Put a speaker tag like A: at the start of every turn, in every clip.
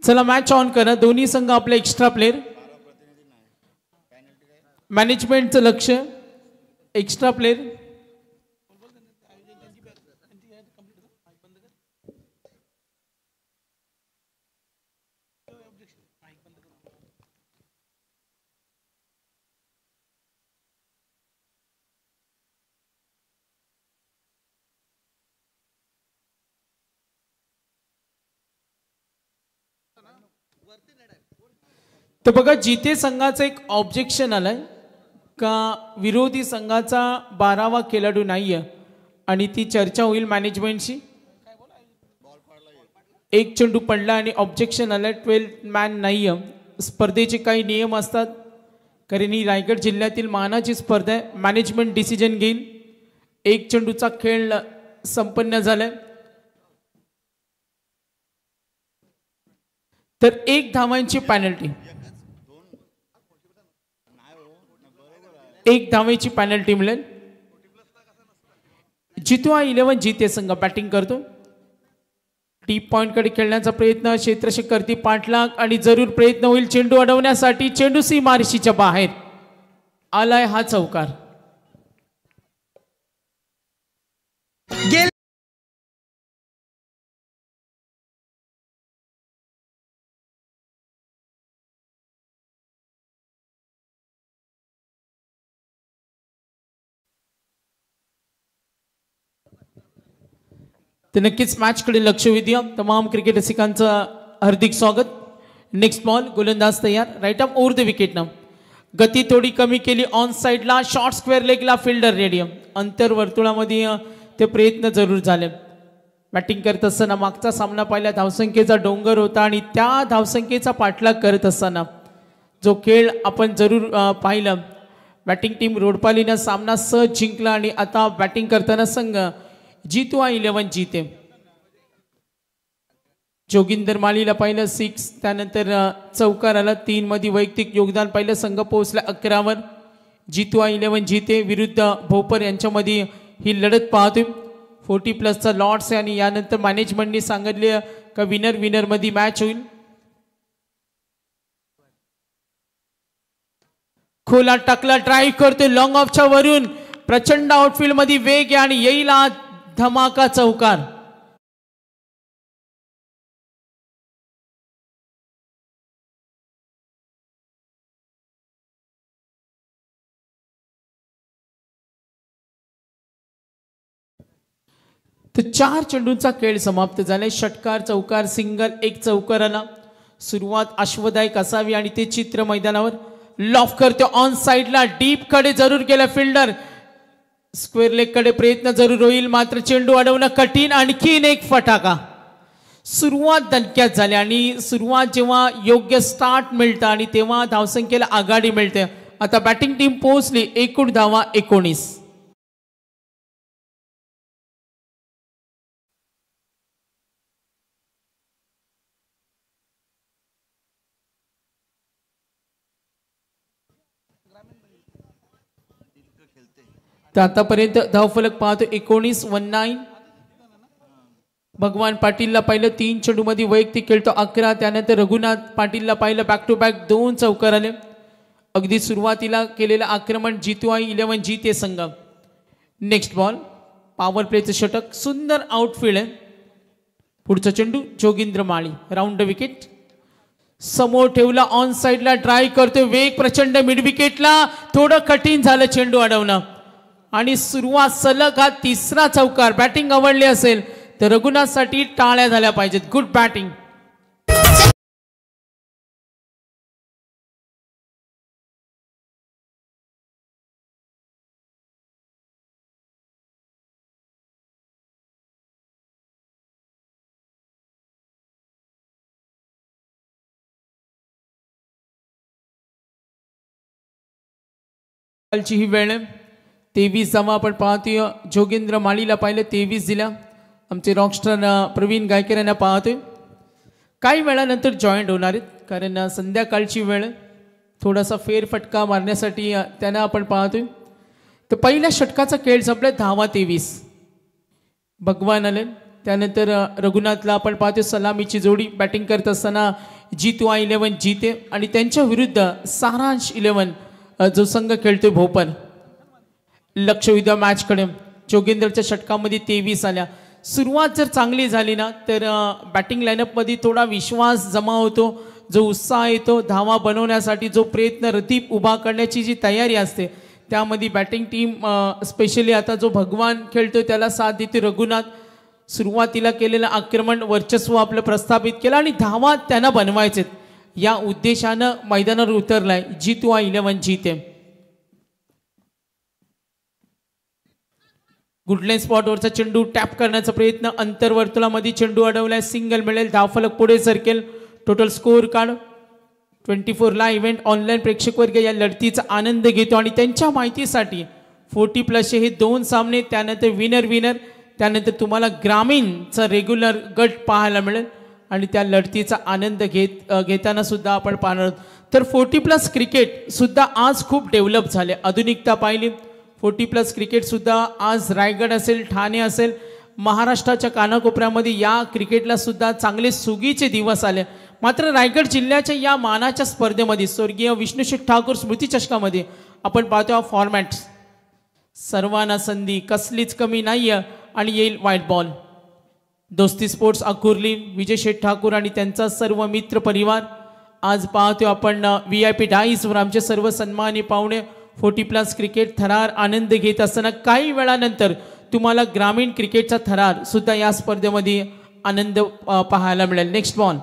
A: चला match on करा. दोन्ही संघ आपले एक्स्ट्रा प्लेयर. मॅनेजमेंटचं लक्ष एक्स्ट्रा प्लेयर. तर बघा जिते संघाचं एक ऑब्जेक्शन आलंय का विरोधी संघाचा 12वा खेळाडू नाहीये आणि ती चर्चा होईल मॅनेजमेंटशी. एक चेंडू पडला आणि ऑब्जेक्शन आलं. 12 मॅन नाहीये. स्पर्धेचे काही नियम असतात कारण ही रायगड जिल्ह्यातील मानाची स्पर्धा आहे. मॅनेजमेंट डिसिजन घेईल. एक चेंडूचा खेळ संपन्न झालाय तर 1 धावांची पॅनल्टी. 1 धावेची पॅनल्टी मिळेल. जितवा 11 जिते संघ बॅटिंग करतो. टीप पॉइंट कडे खेळण्याचा प्रयत्न. क्षेत्ररक्षक करती पाठलाग आणि जरूर प्रयत्न होईल चेंडू अडवण्यासाठी. चेंडू सीमारेषेच्या बाहेर आलाय हा चौकार. तर नक्कीच मॅचकडे लक्ष द्या. तमाम क्रिकेट रसिकांचं हार्दिक स्वागत. Next ball. गोलंदाज तयार. Right arm over the wicket. गती थोडी कमी केली ऑन साइडला. शॉर्ट स्क्वेअर लेगला फिल्डर रेडी. अंतर वर्तुळामध्ये ते प्रयत्न जरूर झाले. बॅटिंग करत असताना मागचा सामना पाहिला धावसंख्येचा डोंगर होता आणि त्या धावसंख्येचा पाठलाग करत असताना जो खेळ आपण जरूर पाहिलं. बॅटिंग टीम रोडपालीनं सामना सहज जिंकला आणि आता बॅटिंग करताना संघ जितवा 11 जिते. जोगिंदर माळीला पाहिलं 6. त्यानंतर चौकार आला 3 मध्ये वैयक्तिक योगदान पाहिलं. संघ पोहोचला 11 वर. जितवा 11 जिते विरुद्ध भोपर यांच्यामध्ये ही लढत पाहतोय. 40+ लॉट्स आहे आणि यानंतर मॅनेजमेंटने सांगितले का विनर विनर मध्ये मॅच होईल. खोला टाकला. ड्राईव्ह करतोय लॉंग ऑफच्या वरून. प्रचंड आउटफील्ड मध्ये वेग आहे आणि येईल धमाका चौकार. तर 4 चेंडूंचा खेळ समाप्त झालाय. षटकार चौकार सिंगल 1 चौकार आला. सुरुवात आश्वदायक असावी आणि ते चित्र मैदानावर. लॉफ करते ऑन साइडला. डीप कडे जरूर गेला फिल्डर. स्क्वेअर लेग कडे प्रयत्न जरूर होईल मात्र चेंडू अडवणं कठीण. आणखीन एक फटाका. सुरुवात दणक्यात झाली आणि सुरुवात जेव्हा योग्य स्टार्ट मिळतं आणि तेव्हा धावसंख्येला आघाडी मिळते. आता बॅटिंग टीम पोहोचली. एकूण धावा 19. तर आतापर्यंत धावफलक पाहतो 19. भगवान पाटीलला पाहिलं 3 चेंडूमध्ये वैयक्तिक खेळतो 11. त्यानंतर रघुनाथ पाटीलला पाहिलं बॅक टू बॅक 2 चौकार आले. अगदी सुरुवातीला केलेलं आक्रमण जितवा 11 जिते संघ. Next ball. पॉवर प्लेचं षटक. सुंदर आउटफील्ड आहे. पुढचा चेंडू Jogindra Mali. Round the wicket. समोर ठेवला ऑन साइडला. ड्राईव्ह करतोय वेग प्रचंड. मिड विकेटला थोडं कठीण झालं चेंडू अडवणं आणि सुरुवात सलग हा 3रा चौकार. बॅटिंग आवडली असेल तर रघुनाथसाठी टाळ्या झाल्या पाहिजेत. Good batting. ही वेळ 23 धावा आपण पाहतोय. जोगेंद्र माळीला पाहिलं 23 दिला. आमचे रॉकस्टार प्रवीण गायकर यांना पाहतोय. काही वेळानंतर जॉईंट होणार आहेत कारण संध्याकाळची वेळ. थोडासा फेरफटका मारण्यासाठी त्यांना आपण पाहतोय. तर पहिल्या षटकाचा खेळ संपला. धावा 23. भगवान आले. त्यानंतर रघुनाथला आपण पाहतो सलामीची जोडी बॅटिंग करत असताना G2I11 जीते आणि त्यांच्या विरुद्ध सारांश 11 जो संघ खेळतोय भोपाळ. लक्ष विद्या मॅचकडे जोगेंद्रच्या षटकामध्ये 23 आल्या. सुरुवात जर चांगली झाली ना तर बॅटिंग लाईनअपमध्ये थोडा विश्वास जमा होतो, जो उत्साह येतो, धावा बनवण्यासाठी जो प्रयत्न रतीप उभा करण्याची जी तयारी असते त्यामध्ये बॅटिंग टीम स्पेशली आता जो भगवान खेळतोय त्याला साथ देते रघुनाथ. सुरुवातीला केलेलं आक्रमण वर्चस्व आपलं प्रस्थापित केलं आणि धावा त्यांना बनवायचे या उद्देशानं मैदानावर उतरलाय G2I11 जीते. गुडलाईन स्पॉटवरचा चेंडू टॅप करण्याचा प्रयत्न, अंतर्वर्तुळामध्ये चेंडू अडवलाय, सिंगल मिळेल, धावफलक पुढे सरकेल. टोटल स्कोर कार्ड 24 ला इव्हेंट ऑनलाईन प्रेक्षक वर्ग या लढतीचा आनंद घेतो आणि त्यांच्या माहितीसाठी 40+ हे 2 सामने, त्यानंतर विनर, त्यानंतर तुम्हाला ग्रामीणचा रेग्युलर गट पाहायला मिळेल आणि त्या लढतीचा आनंद घेताना सुद्धा आपण पाहणार आहोत. तर 40+ क्रिकेट सुद्धा आज खूप डेव्हलप झाले, आधुनिकता पाहिली. 40+ क्रिकेट सुद्धा आज रायगड असेल, ठाणे असेल, महाराष्ट्राच्या कानाकोपऱ्यामध्ये या क्रिकेटला सुद्धा चांगले सुगीचे दिवस आले. मात्र रायगड जिल्ह्याच्या या मानाच्या स्पर्धेमध्ये स्वर्गीय विष्णुशेठ ठाकूर स्मृती चषकामध्ये आपण पाहतो हा फॉर्मॅट सर्वांना संधी कसलीच कमी नाही आहे आणि येईल व्हाईट बॉल. दोस्ती स्पोर्ट्स अकुर्ली, विजय शेठ ठाकूर आणि त्यांचा सर्व मित्र परिवार आज पाहतो आपण VIP डाईसवर आमचे सर्व सन्मानी पाहुणे 40+ क्रिकेट थरार आनंद घेत असताना काही वेळानंतर तुम्हाला ग्रामीण क्रिकेटचा थरार सुद्धा या स्पर्धेमध्ये आनंद पाहायला मिळेल. नेक्स्ट बॉल,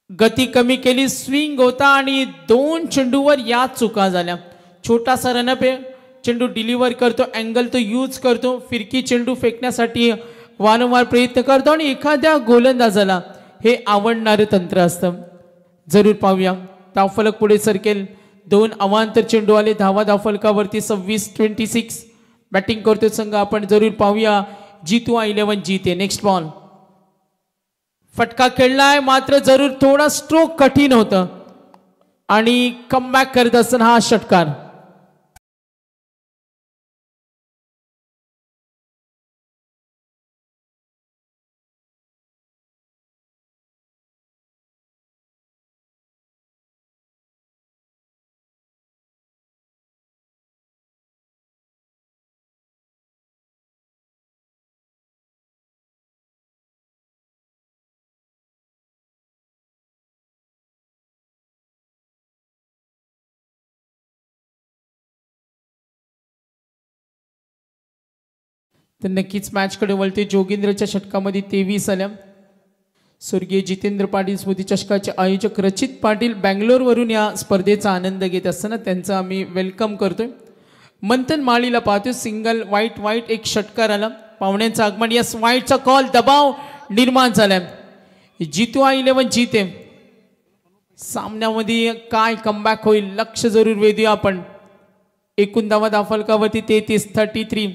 A: गती कमी केली, स्विंग होता आणि 2 चेंडूवर या चुका झाल्या. छोटासा रनअप आहे, चेंडू डिलिव्हर करतो, अँगल तो यूज करतो, फिरकी चेंडू फेकण्यासाठी वारंवार प्रयत्न करतो आणि एखाद्या गोलंदाजाला हे आवडणारे तंत्र असतं. जरूर पाहूया, धावफलक पुढे सरकेल, 2 अवांतर चेंडू आले, धावफलकावरती 26-26 बॅटिंग करतो संघ. आपण जरूर पाहूया G2I11 जीते. नेक्स्ट बॉल, फटका खेळलाय मात्र जरूर थोडा स्ट्रोक कठीण होतं आणि कमबॅक करत असताना हा षटकार. तर नक्कीच मॅचकडे वळते. जोगेंद्रच्या षटकामध्ये 23 आल्या. स्वर्गीय जितेंद्र पाटील स्मृती चषकाचे आयोजक रचित पाटील बँगलोरवरून या स्पर्धेचा आनंद घेत असताना त्यांचा आम्ही वेलकम करतोय. मंथन माळीला पाहतोय, सिंगल वाईट एक षटकार आला, पाहुण्यांचं आगमन, यस वाईटचा कॉल, दबाव निर्माण झालाय. G2I11 जीते. सामन्यामध्ये काय कमबॅक होईल लक्ष जरूर वेधूया आपण. एकूण धावफलकावरती 33-33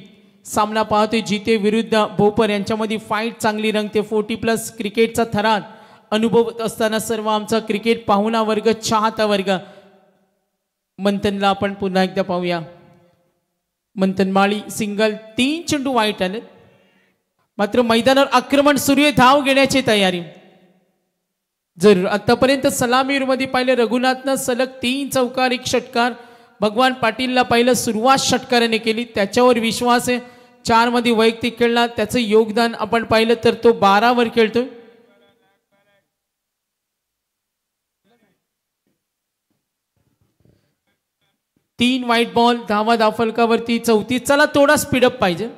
A: सामना पाहतोय. जीते विरुद्ध भोपर यांच्यामध्ये फाईट चांगली रंगते. 40+ क्रिकेटचा थरार अनुभवत असताना सर्व आमचा क्रिकेट पाहुणा वर्ग, चाहता वर्ग. मंथनला आपण पुन्हा एकदा पाहूया. मंथन माळी सिंगल, 3 चेंडू वाईट आले, मात्र मैदानावर आक्रमण सुरू आहे, धाव घेण्याची तयारी जरूर. आतापर्यंत सलामीमध्ये पाहिलं रघुनाथनं सलग 3 चौकार 1 षटकार. भगवान पाटीलला पहिलं सुरुवात षटकाराने केली, त्याच्यावर विश्वास आहे. 4 मध्ये वैयक्तिक खेळला, त्याचं योगदान आपण पाहिलं तर तो 12 वर खेळतोय. तीन व्हाईट बॉल, धावफलकावरती 34. चला थोडा स्पीडअप पाहिजे.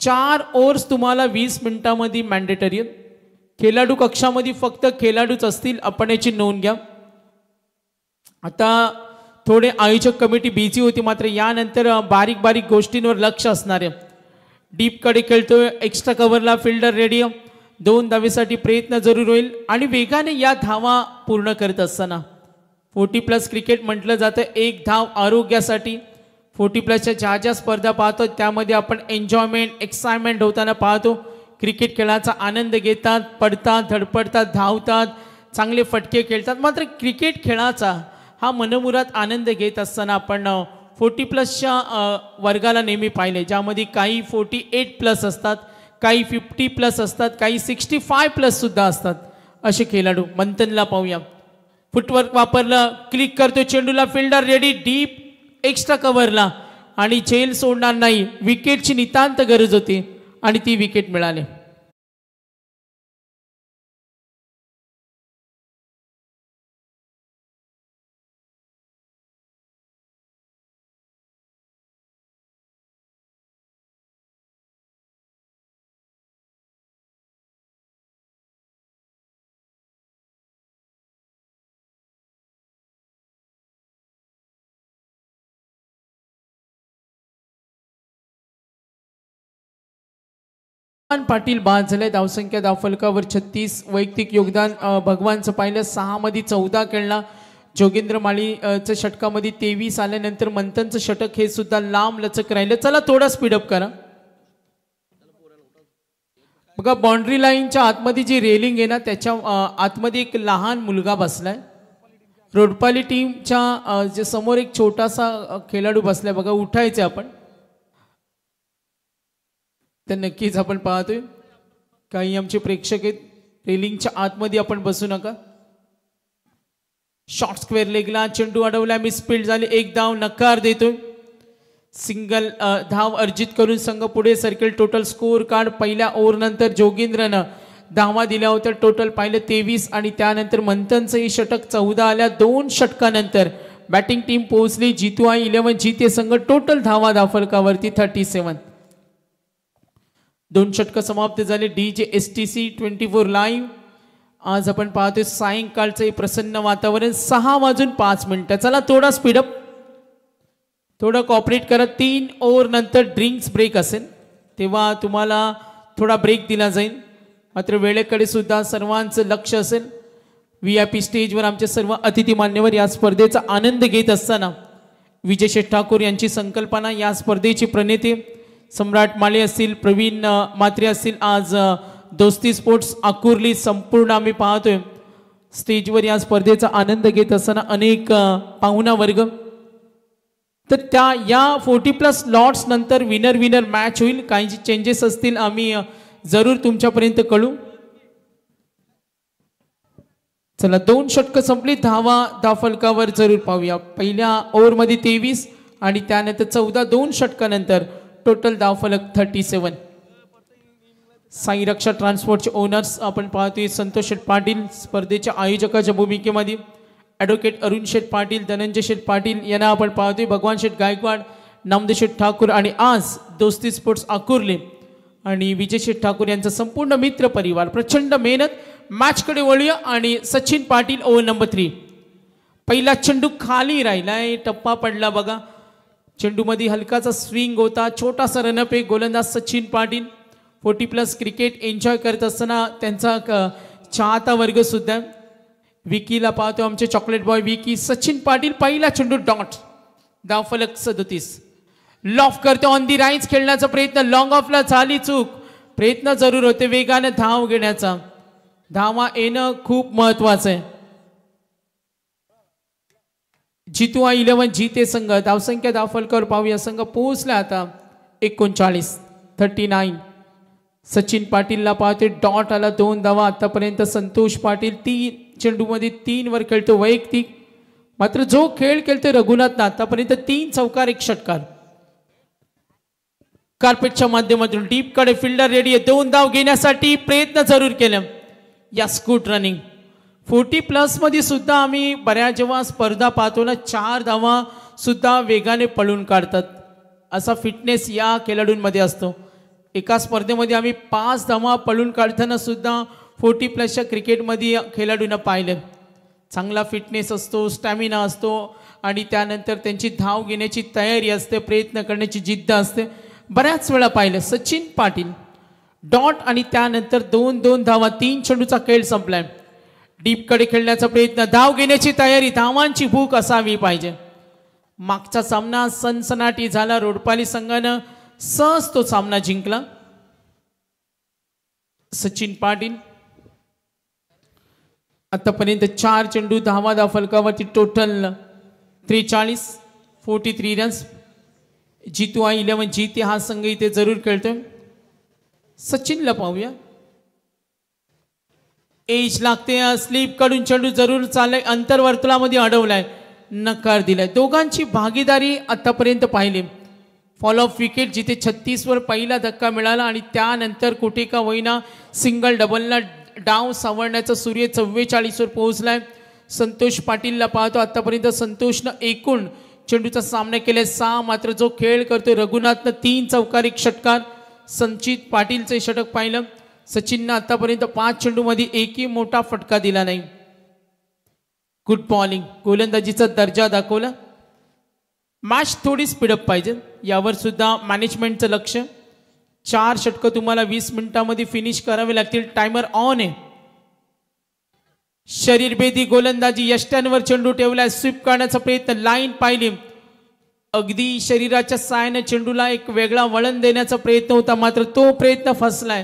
A: 4 ओव्हर्स तुम्हाला 20 मिनिटांमध्ये मॅन्डेटरी. खेळाडू कक्षामध्ये फक्त खेळाडूच असतील, आपण याची नोंद घ्या. आता थोडे आयोजक कमिटी बिझी होती, मात्र यानंतर बारीक गोष्टींवर लक्ष असणार आहे. डीपकडे खेळतोय, एक्स्ट्रा कव्हरला फिल्डर रेडी, 2 धावेसाठी प्रयत्न जरूर होईल आणि वेगाने या धावा पूर्ण करत असताना 40+ क्रिकेट म्हटलं जातं. 1 धाव आरोग्यासाठी. 40+च्या ज्या स्पर्धा पाहतो त्यामध्ये आपण एन्जॉयमेंट, एक्साइटमेंट होताना पाहतो. क्रिकेट खेळाचा आनंद घेतात, पडतात, धडपडतात, धावतात, चांगले फटके खेळतात. मात्र क्रिकेट खेळाचा हा मनमुराद आनंद घेत असताना आपण 40+च्या वर्गाला नेहमी पाहिले, ज्यामध्ये काही 48+ असतात, काही 50+ असतात, काही 65+ सुद्धा असतात असे खेळाडू. मंथनला पाहूया. फुटवर्क वापरलं, क्लिक करतो चेंडूला, फिल्डर रेडी, डीप एक्स्ट्रा कव्हरला आणि झेल सोडणार नाही. विकेटची नितांत गरज होती आणि ती विकेट मिळाली. पाटील बाद झाले. धावसंख्या धावफलकावर 36. वैयक्तिक योगदान भगवानचं पाहिलं 6 मध्ये 14 खेळला. जोगेंद्र माळीचं षटकामध्ये 23 आल्यानंतर मंथनचं षटक हे सुद्धा लांब लचक राहिलं. चला थोडा स्पीडअप करा. बघा बाउंड्री लाईनच्या आतमध्ये जी रेलिंग आहे ना त्याच्या आतमध्ये एक लहान मुलगा बसलाय. रोडपाली टीमच्या जे समोर एक छोटासा खेळाडू बसलाय बघा. उठायचे आपण तर नक्कीच आपण पाहतोय. काही आमचे प्रेक्षक आहेत रेलिंगच्या आतमध्ये आपण बसू नका. शॉर्ट स्क्वेअर लेगला चेंडू अडवला, मिसफील्ड झाली. एक धाव नकार देतोय. सिंगल धाव अर्जित करून संघ पुढे सर्कल. टोटल स्कोर कार्ड पहिल्या ओव्हर नंतर जोगेंद्रनं धावा दिल्या होत्या. टोटल पाहिलं 23 आणि त्यानंतर मंथनचंही षटक 14 आल्या. 2 षटकानंतर बॅटिंग टीम पोहोचली. जितू आई 11 जीते संघ. टोटल धावा धावफलकावरती 37. 2 षटक समाप्त झाले. DJSTC 24 live. आज आपण पाहतोय सायंकाळचं प्रसन्न वातावरण. 6:05. चला थोडा स्पीडअप, थोडं कॉपरेट करा. 3 ओव्हर नंतर ड्रिंक्स ब्रेक असेल तेव्हा तुम्हाला थोडा ब्रेक दिला जाईल. मात्र वेळेकडे सुद्धा सर्वांचं लक्ष असेल. VIP स्टेजवर आमचे सर्व अतिथी मान्यवर या स्पर्धेचा आनंद घेत असताना विजय शेठ ठाकूर यांची संकल्पना, या स्पर्धेचे प्रणेते सम्राट माळे असतील, प्रवीण मात्रे असतील. आज दोस्ती स्पोर्ट्स आकुर्ली संपूर्ण आम्ही पाहतोय स्टेजवर या स्पर्धेचा आनंद घेत असताना अनेक पाहुणा वर्ग. तर त्या या 40+ लॉट्स नंतर विनर मॅच होईल. काही चेंजेस असतील आम्ही जरूर तुमच्यापर्यंत कळू. चला 2 षटक संपली. धावफलकावर जरूर पाहूया. पहिल्या ओव्हरमध्ये 23 आणि त्यानंतर 14. 2 षटकानंतर टोटल धावफलक 37. साई रक्षा ट्रान्सपोर्टचे ओनर्स आपण पाहतोय संतोष शेठ पाटील. स्पर्धेच्या आयोजकाच्या भूमिकेमध्ये ॲडव्होकेट अरुण शेठ पाटील, धनंजय शेठ पाटील यांना आपण पाहतोय. भगवान शेठ गायकवाड, नामदेव शेठ ठाकूर आणि आज दोस्ती स्पोर्ट्स आकुर्ले आणि विजय शेठ ठाकूर यांचा संपूर्ण मित्र परिवार. प्रचंड मेहनत. मॅचकडे वळूया आणि सचिन पाटील ओव्हर नंबर 3. पहिला चेंडू खाली राहिलाय, टप्पा पडला बघा. चेंडूमध्ये हलकाचा स्विंग होता. छोटासा रनअप आहे. गोलंदाज सचिन पाटील 40+ क्रिकेट एन्जॉय करत असताना त्यांचा चाहता वर्ग सुद्धा. विकीला पाहतो आमचे चॉकलेट बॉय विकी. सचिन पाटील पहिला चेंडू डॉट. धावफलक 37. लॉफ करतो ऑन दी राईन्स खेळण्याचा प्रयत्न. लॉंग ऑफला झाली चूक. प्रयत्न जरूर होते वेगाने धाव घेण्याचा. धावा येणं खूप महत्वाचं आहे. जितू आई 11 जीते संघ. धावसंख्या धावफलकावर पाहूया. संघ पोहोचला आता 39. सचिन पाटीलला पाहते डॉट आला. 2 धावा आतापर्यंत. संतोष पाटील 3 चेंडूमध्ये 3 वर खेळतो वैयक्तिक. मात्र जो खेळ खेळतो रघुनाथनं आतापर्यंत 3 चौकार 1 षटकार. कार्पेटच्या माध्यमातून डीप कडे फिल्डर रेडी आहे. 2 धाव घेण्यासाठी प्रयत्न जरूर केले. या स्कूट रनिंग 40+ मध्ये सुद्धा आम्ही बऱ्याच जेव्हा स्पर्धा पाहतो ना 4 धावा सुद्धा वेगाने पळून काढतात. असा फिटनेस या खेळाडूंमध्ये असतो. एका स्पर्धेमध्ये आम्ही 5 धावा पळून काढताना सुद्धा 40+ क्रिकेटमध्ये खेळाडूंना पाहिलं. चांगला फिटनेस असतो, स्टॅमिना असतो आणि त्यानंतर त्यांची धाव घेण्याची तयारी असते, प्रयत्न करण्याची जिद्द असते. बऱ्याच वेळा पाहिलं सचिन पाटील डॉट आणि त्यानंतर 2 धावा. 3 चेंडूचा खेळ संपलाय. डीपकडे खेळण्याचा प्रयत्न. धाव घेण्याची तयारी. धावांची भूक असावी पाहिजे. मागचा सामना सनसनाटी झाला. रोडपाली संघानं सहज तो सामना जिंकला. सचिन पाटील आतापर्यंत 4 चेंडू 10 धावफलकावरती. Total 43 runs. जितू आई 11 जीते हा संघ इथे जरूर खेळतोय. सचिनला पाहूया. एज लागते, स्लीप कडून चेंडू जरूर चाललाय, अंतर्वर्तुळामध्ये अडवलाय, नकार दिलाय. दोघांची भागीदारी आतापर्यंत पाहिली. फॉल ऑफ विकेट जिथे 36 वर पहिला धक्का मिळाला आणि त्यानंतर कुठे का होईना सिंगल डबलला डाव सावरण्याचा सूर्य 44 वर पोहोचलाय. संतोष पाटीलला पाहतो. आतापर्यंत संतोषनं एकूण चेंडूचा सामना केलाय 6, मात्र जो खेळ करतोय रघुनाथनं 3 चौकारी षटकार. संचित पाटीलचे षटक पाहिलं. सचिननं आतापर्यंत 5 चेंडूमध्ये एकही मोठा फटका दिला नाही. गुड बॉलिंग, गोलंदाजीचा दर्जा दाखवला. मॅच थोडी स्पीडअप पाहिजे, यावर सुद्धा मॅनेजमेंटचं लक्ष. 4 षटकं तुम्हाला 20 मिनिटांमध्ये फिनिश करावे लागतील. टायमर ऑन आहे. शरीरभेदी गोलंदाजी, यष्ट्यांवर चेंडू ठेवलाय, स्वीप करण्याचा प्रयत्न, लाईन पाहिली. अगदी शरीराच्या साहाय्याने चेंडूला एक वेगळा वळण देण्याचा प्रयत्न होता, मात्र तो प्रयत्न फसलाय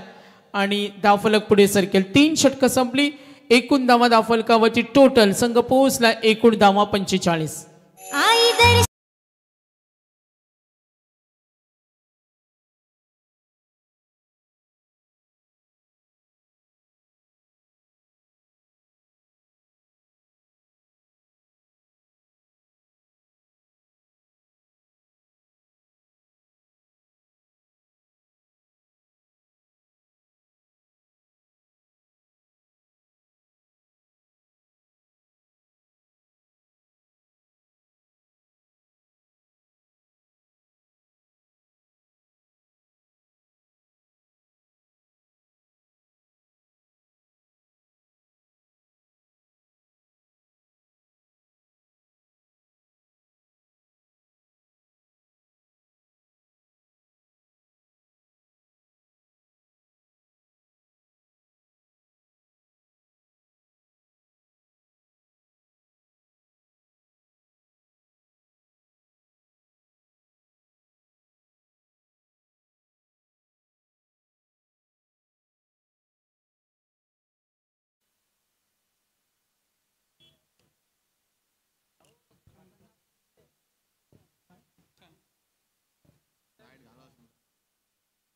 A: आणि धावफलक पुढे सरकेल. 3 षटकं संपली. एकूण धावा धावफलकावरची टोटल संघ पोहोचला एकूण धावा 45.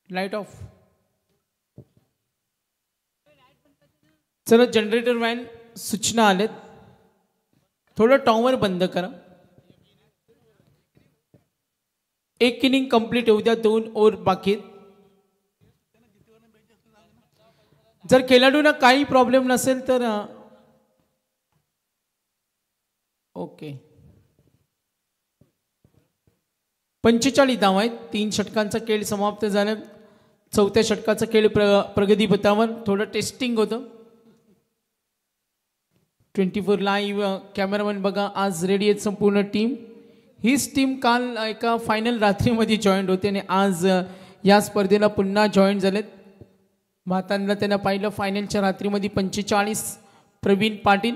A: Light of. चला जनरेटर वॅन सूचना आलेत, थोडं टॉवर बंद करा. 1 इनिंग कंप्लीट होऊ द्या, 2 ओव्हर बाकी. जर खेळाडूंना काही प्रॉब्लेम नसेल तर ओके. 45 धावा आहेत. 3 षटकांचा खेळ समाप्त झाला. 4थ्या षटकाचा खेळ प्रगतीपथावर. थोडं टेस्टिंग होतं. 24 लाईव्ह कॅमेरामॅन बघा, आज रेडी आहेत संपूर्ण टीम. हीच टीम काल एका फायनल रात्रीमध्ये जॉईंट होते आणि आज या स्पर्धेला पुन्हा जॉईंट झालेत. भारताला त्यांना पाहिलं फायनलच्या रात्रीमध्ये 45. प्रवीण पाटील,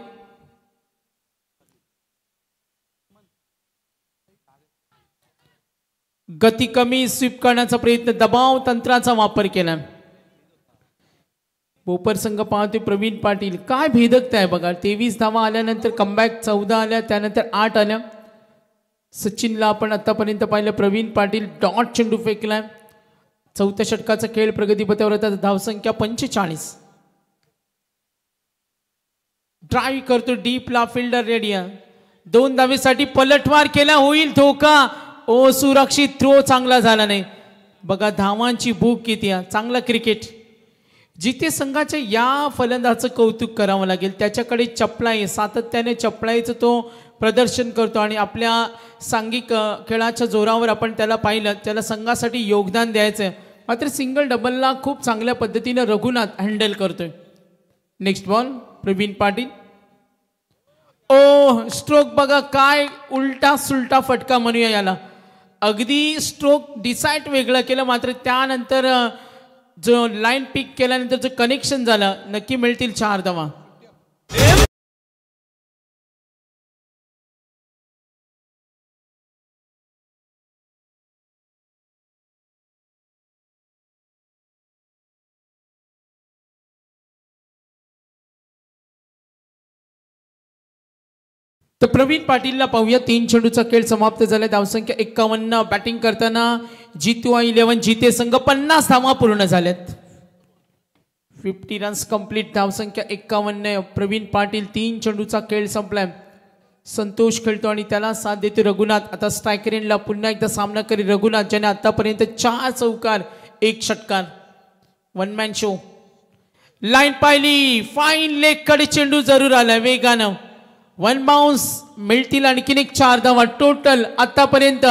A: गती कमी, स्वीप करण्याचा प्रयत्न, दबाव तंत्राचा वापर केला. बोपर संघ पाहतोय प्रवीण पाटील. काय भेदकता आहे बघा. 23 धावा आल्यानंतर कमबॅक 14 आल्या, त्यानंतर 8 आल्या. सचिनला आपण आतापर्यंत पाहिलं. प्रवीण पाटील डॉट चेंडू फेकलाय. 4थ्या षटकाचा खेळ प्रगतीपथावर होता. धावसंख्या 45. ड्राईव्ह करतो डीपला, फिल्डर रेडी. 2 धावेसाठी पलटवार केला, होईल धोका. ओ सुरक्षित थ्रो चांगला झाला नाही. बघा धावांची भूक किती आहे. चांगला क्रिकेट. जिथे संघाच्या या फलंदाजाचं कौतुक करावं लागेल. त्याच्याकडे चपळाई, सातत्याने चपळाईचं तो प्रदर्शन करतो आणि आपल्या सांघिक खेळाच्या जोरावर आपण त्याला पाहिलं. त्याला संघासाठी योगदान द्यायचं आहे. मात्र सिंगल डबलला खूप चांगल्या पद्धतीने रघुनाथ हँडल करतोय. Next ball Pravin Patil. ओ स्ट्रोक बघा, काय उलटा सुलटा फटका म्हणूया याला. अगदी स्ट्रोक डिसाईड वेगळं केलं, मात्र त्यानंतर जो लाईन पिक केल्यानंतर जो कनेक्शन झालं, नक्की मिळतील 4 धावा. तर प्रवीण पाटीलला पाहूया. 3 चेंडूचा खेळ समाप्त झाला. धावसंख्या 51. बॅटिंग करताना G2I11 जिते संघ 50 धावा पूर्ण झाल्यात. 50 रन्स कंप्लीट, धावसंख्या 51. प्रवीण पाटील 3 चेंडूचा खेळ संपलाय. संतोष खेळतो आणि त्याला साथ देतो रघुनाथ. आता स्ट्रायकर एंडला पुन्हा एकदा सामना करी रघुनाथ, ज्याने आतापर्यंत 4 चौकार 1 षटकार. One man show. लाईन पाहिली, फाईन लेग कडे चेंडू जरूर आला वेगानं. वन बाउन्स, मिळतील आणखीन एक 4 धावा. टोटल आतापर्यंत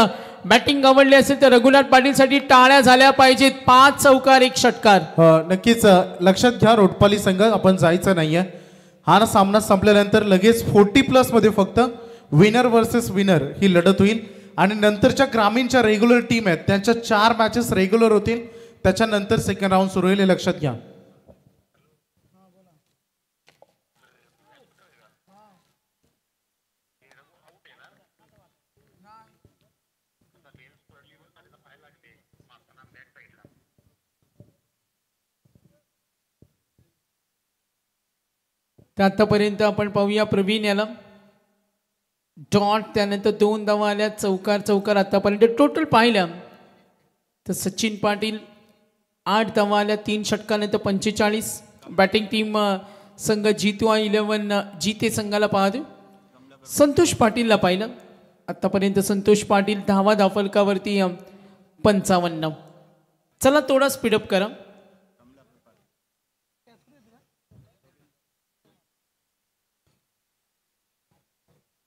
A: बॅटिंग आवडली असेल तर रघुनाथ पाटील साठी टाळ्या झाल्या पाहिजेत. 5 चौकार 1 षटकार.
B: नक्कीच लक्षात घ्या रोटपाली संघ, आपण जायचं नाहीये. हा सामना संपल्यानंतर लगेच 40+ मध्ये फक्त विनर वर्सेस विनर ही लढत होईल आणि नंतरच्या ग्रामीणच्या रेग्युलर टीम आहेत त्यांच्या 4 मॅचेस रेग्युलर होतील. त्याच्यानंतर सेकंड राऊंड सुरू होईल, लक्षात घ्या.
A: आतापर्यंत आपण पाहूया प्रवीण याला डॉट, त्यानंतर 2 धावा आल्या. चौकार आतापर्यंत टोटल पाहिल्या तर सचिन पाटील 8 धावा आल्या 3 षटकानंतर 45. बॅटिंग टीम संघ G2I11 जीते संघाला पाहतो. संतोष पाटीलला पाहिलं आतापर्यंत. संतोष पाटील धावा धावफलकावरती 55. चला थोडा स्पीडअप करा.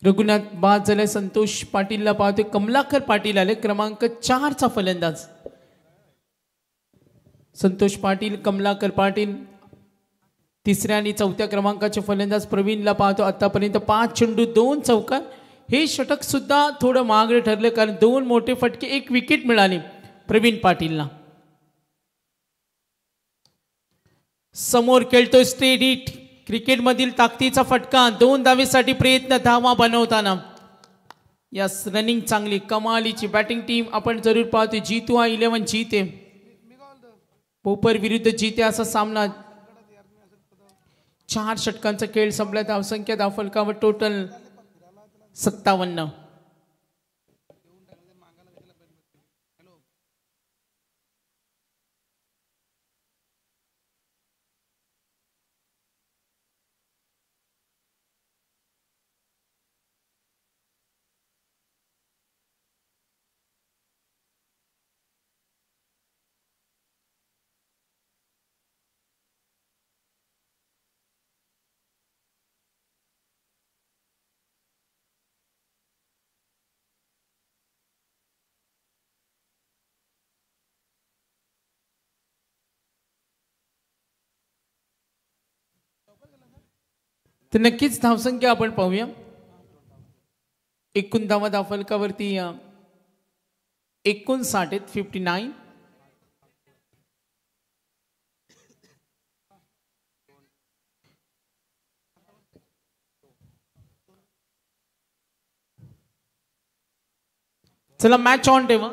A: रघुनाथ बाद झाले. संतोष पाटीलला पाहतोय. कमलाकर पाटील आले, क्रमांक 4 चा फलंदाज. संतोष पाटील, कमलाकर पाटील 3ऱ्या आणि 4थ्या क्रमांकाचे फलंदाज. प्रवीणला पाहतो आतापर्यंत 5 चेंडू 2 चौकार. हे षटक सुद्धा थोडं महागडे ठरले कारण 2 मोठे फटके 1 विकेट मिळाली प्रवीण पाटीलला. समोर खेळतोय स्ट्रेट हिट, क्रिकेटमधील ताकदीचा फटका. 2 धावेसाठी प्रयत्न, धावा बनवताना. यस, रनिंग चांगली, कमालीची बॅटिंग टीम आपण जरूर पाहतोय. G2I11 जीते, पोपर विरुद्ध जीते असा सामना. 4 षटकांचा खेळ संपला. धावसंख्या धावफलकावर टोटल 57. तर नक्कीच धावसंख्या आपण पाहूया. एकूण धावा धावफलकावरती 59 आहेत, 59. चला मॅच ऑन ठेवा.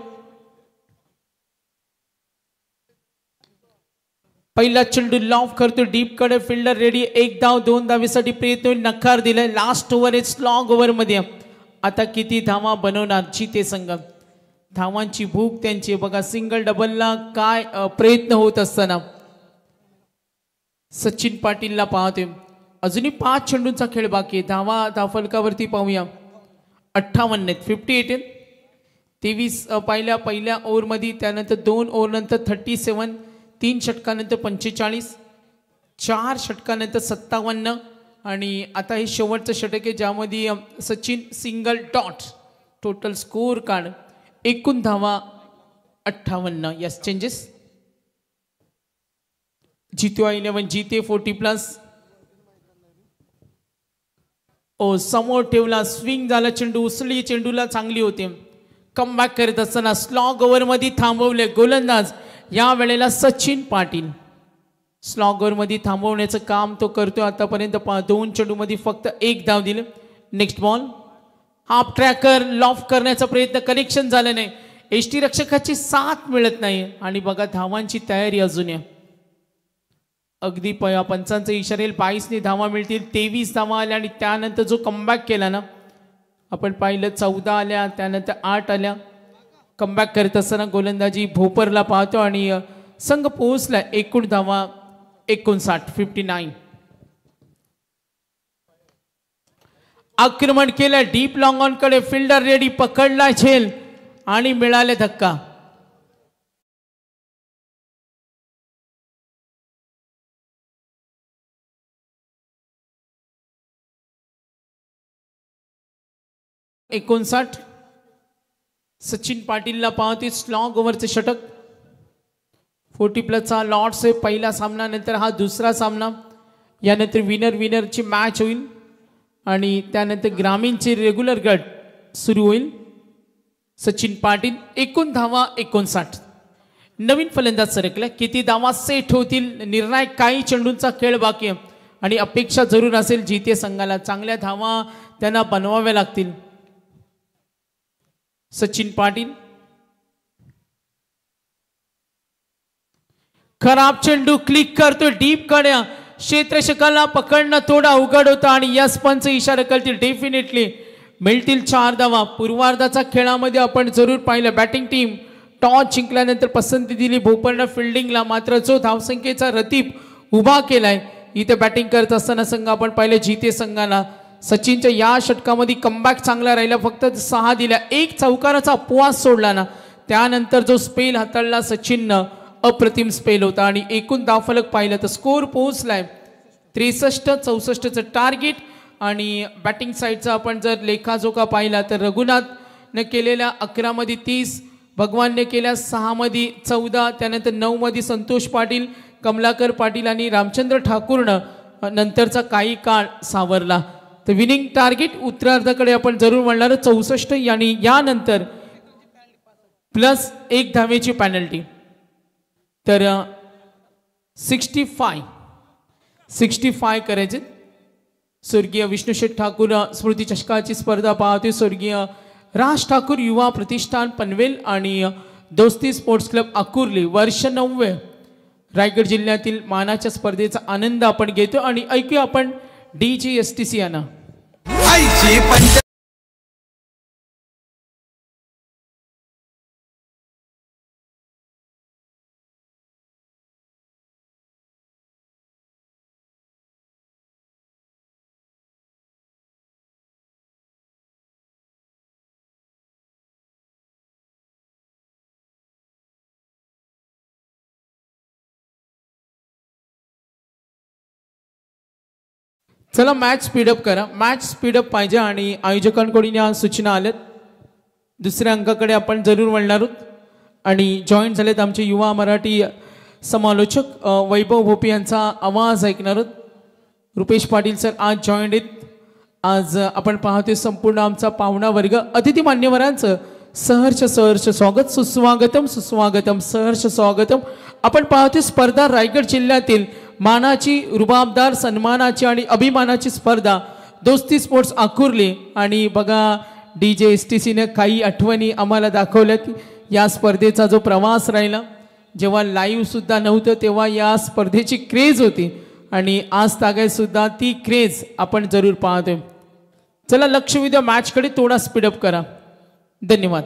A: पहिला चेंडू लॉफ करतो डीप कडे, फिल्डर रेडी. 1 धाव 2 धावेसाठी प्रयत्न, नकार दिलाय. लास्ट ओव्हर आहे, स्लॉग ओव्हर मध्ये. आता किती धावा बनवणार जीते संघ. धावांची भूक त्यांची बघा. सिंगल डबलला काय प्रयत्न होत असताना सचिन पाटीलला पाहतोय. अजूनही 5 चेंडूंचा खेळ बाकी आहे. धावा धावफलकावरती पाहूया 58 आहेत, 58 आहेत. 23 पहिल्या ओव्हरमध्ये, त्यानंतर 2 ओव्हर नंतर 37, 3 षटकानंतर 45, 4 षटकानंतर 57 आणि आता हे शेवटचं षटक आहे ज्यामध्ये Sachin single dot. Total score card एकूण धावा 58. Yes, changes. G2I11 जीते 40+. ओ समोर ठेवला, स्विंग झाला चेंडू, उसळी चेंडूला चांगली होते. कमबॅक करत असताना स्लॉग ओव्हर मध्ये थांबवले गोलंदाज या वेळेला सचिन पाटील. स्लॉग ओव्हर मध्ये थांबवण्याचं काम तो करतोय. आतापर्यंत 2 चेंडूमध्ये फक्त 1 धाव दिले. Next ball. Half tracker loaf करण्याचा प्रयत्न, कनेक्शन झालं नाही. एसटी रक्षकाची साथ मिळत नाही आणि बघा धावांची तयारी अजून आहे. अगदी पंचांचा इशारा येईल. 22 धावा मिळतील. 23 धावा आल्या आणि त्यानंतर जो कमबॅक केला ना आपण पाहिलं, 14 आल्या, त्यानंतर 8 आल्या. कमबॅक करत असताना गोलंदाजी भोपरला पाहतो आणि संघ पोहोचला. एकूण धावा 59. आक्रमण केलं डीप लॉंग ऑन कडे, फिल्डर रेडी, पकडला झेल आणि मिळाले धक्का. एकोणसाठ. सचिन पाटीलला पाहते स्लॉग ओव्हरचे षटक. 40+ लॉट्स आहे पहिला सामना, नंतर हा दुसरा सामना. यानंतर विनरची मॅच होईल आणि त्यानंतर ग्रामीणचे रेग्युलर गट सुरू होईल. सचिन पाटील. एकूण धावा 59. नवीन फलंदाज सरकला. किती धावा सेट होतील, निर्णायक काही चेंडूंचा खेळ बाकी आहे आणि अपेक्षा जरूर असेल जिते संघाला. चांगल्या धावा त्यांना बनवाव्या लागतील. सचिन पाटील. खराब चेंडू क्लिक करतो डीप कडे, क्षेत्ररक्षकाला पकडणं थोडा अवघड होता आणि यस पंच इशारा करतील. डेफिनेटली मिळतील 4 धावा. पूर्वार्धाचा खेळामध्ये आपण जरूर पाहिलं बॅटिंग टीम टॉस जिंकल्यानंतर पसंती दिली भोपळा फिल्डिंगला, मात्र जो धावसंख्येचा रतीब उभा केलाय इथे बॅटिंग करत असताना संघ आपण पाहिलं जिते संघाला. सचिनच्या या षटकामध्ये कमबॅक चांगला राहिला, फक्त 6 दिल्या, एक चौकाराचा अपवास सोडला ना, त्यानंतर जो स्पेल हाताळला सचिननं अप्रतिम स्पेल होता. आणि एकूण धावफलक पाहिलं तर स्कोर पोहोचलाय 63-64चं टार्गेट. आणि बॅटिंग साईडचा आपण जर लेखाजोखा पाहिला तर रघुनाथने केलेल्या 11 मध्ये 30, भगवानने केल्या 6 मध्ये 14, त्यानंतर 9 मध्ये संतोष पाटील, कमलाकर पाटील आणि रामचंद्र ठाकूरनं नंतरचा काही काळ सावरला. तर विनिंग टार्गेट उत्तरार्धाकडे आपण जरूर म्हणणार 64 आणि यानंतर प्लस 1 धावेची पॅनल्टी. तर 65 करायचे. स्वर्गीय विष्णुशेठ ठाकूर स्मृती चषकाची स्पर्धा पाहते. स्वर्गीय राज ठाकूर युवा प्रतिष्ठान पनवेल आणि दोस्ती स्पोर्ट्स क्लब अकुर्ली वर्ष 9 रायगड जिल्ह्यातील मानाच्या स्पर्धेचा आनंद आपण घेतो. आणि ऐकूया आपण DJSTC यांना. चला मॅच स्पीडअप करा. मॅच स्पीडअप पाहिजे आणि आयोजकांकडून या सूचना आल्यात. दुसऱ्या अंकाकडे आपण जरूर वळणार आहोत. आणि जॉईन झालेत आमचे युवा मराठी समालोचक वैभव भोपी यांचा आवाज ऐकणार आहोत. रुपेश पाटील सर आज जॉईन आहेत. आज आपण पाहतोय संपूर्ण आमचा पाहुणा वर्ग, अतिथी मान्यवरांचं सहर्ष स्वागत, सुस्वागतम सहर्ष स्वागतम. आपण पाहतोय स्पर्धा रायगड जिल्ह्यातील मानाची, रुबाबदार, सन्मानाची आणि अभिमानाची स्पर्धा दोस्ती स्पोर्ट्स अकुर्ली. आणि बघा DJSTCने काही आठवणी आम्हाला दाखवल्यात. या स्पर्धेचा जो प्रवास राहिला, जेव्हा लाईव्ह सुद्धा नव्हतं तेव्हा या स्पर्धेची क्रेज होती आणि आज तागायत सुद्धा ती क्रेज आपण जरूर पाहतोय. चला लक्ष द्या मॅचकडे, थोडा स्पीडअप करा. धन्यवाद.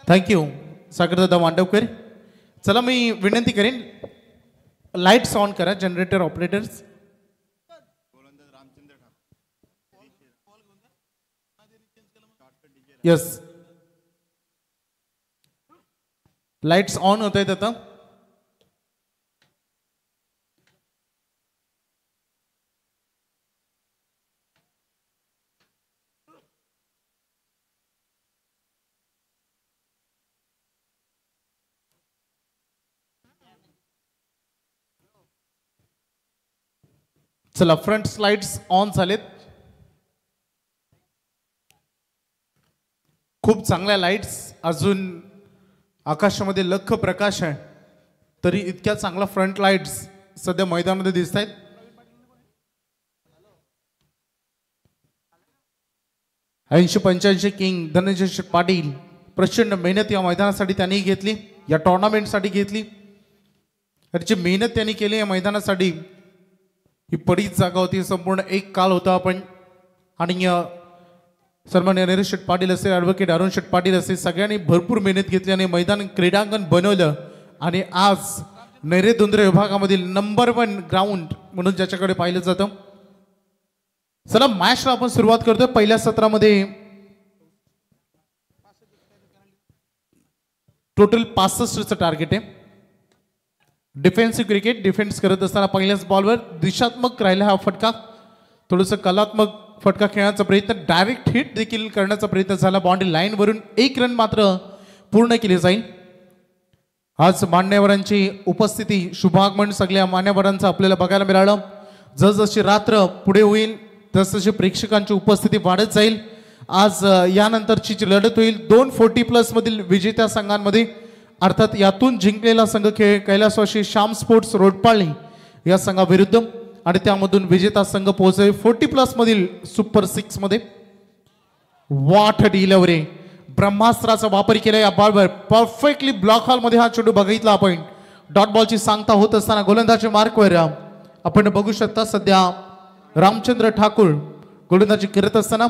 B: थँक्यू सागरदादा मांडवकर. चला मी विनंती करेन लाईट्स ऑन करा generator operators. Yes lights on होत आहेत आता. चला फ्रंट स्लाइड्स ऑन झालेत. खूप चांगल्या लाईट्स अजून आकाशामध्ये लख प्रकाश आहे तरी इतक्या चांगला फ्रंट लाईट्स सध्या मैदानामध्ये दिसत आहेत. 80-85 किंग धनंजय शेठ पाटील प्रचंड मेहनत या मैदानासाठी त्यांनी घेतली, या टुर्नामेंटसाठी घेतली. जी मेहनत त्यांनी केली या मैदानासाठी, ही पडीच जागा होती, संपूर्ण एक काल होता. आपण आणि सन्माननीय नरेश शेठ पाटील असे, ॲडव्होकेट अरुण शेठ पाटील असे, सगळ्यांनी भरपूर मेहनत घेतली आणि मैदान क्रीडांगण बनवलं. आणि आज नैऋत्य विभागामधील नंबर 1 ग्राउंड म्हणून ज्याच्याकडे पाहिलं जातं. चला मॅचला आपण सुरुवात करतोय. पहिल्या सत्रामध्ये टोटल 65चं टार्गेट आहे. डिफेन्सिव्ह क्रिकेट, डिफेन्स करत असताना पहिल्याच बॉलवर दिशात्मक राहिला हा फटका. थोडंसं कलात्मक फटका खेळण्याचा प्रयत्न, डायरेक्ट हिट देखील करण्याचा प्रयत्न झाला. बाउंड्री लाईनवरून 1 रन मात्र पूर्ण केली जाईल. आज मान्यवरांची उपस्थिती, शुभागमन सगळ्या मान्यवरांचं आपल्याला बघायला मिळालं. जसजशी रात्र पुढे होईल तसतशी प्रेक्षकांची उपस्थिती वाढत जाईल. आज यानंतरची जी लढत होईल 240+ मधील विजेत्या संघांमध्ये, अर्थात यातून जिंकलेला संघ कैलासवासी श्याम स्पोर्ट्स रोडपाळणी या संघाविरुद्ध, आणि त्यामधून विजेता संघ पोहोचेल 40+ मधील सुपर 6 मध्ये. वॉट डिलिव्हरी, ब्रह्मास्त्राचा वापर केला या बॉलवर. परफेक्टली ब्लॉक हॉल मध्ये हा चेंडू बघितला आपण. डॉट बॉलची सांगता होत असताना गोलंदाजी मार्कवर आपण बघू शकता सध्या रामचंद्र ठाकूर गोलंदाजी करत असताना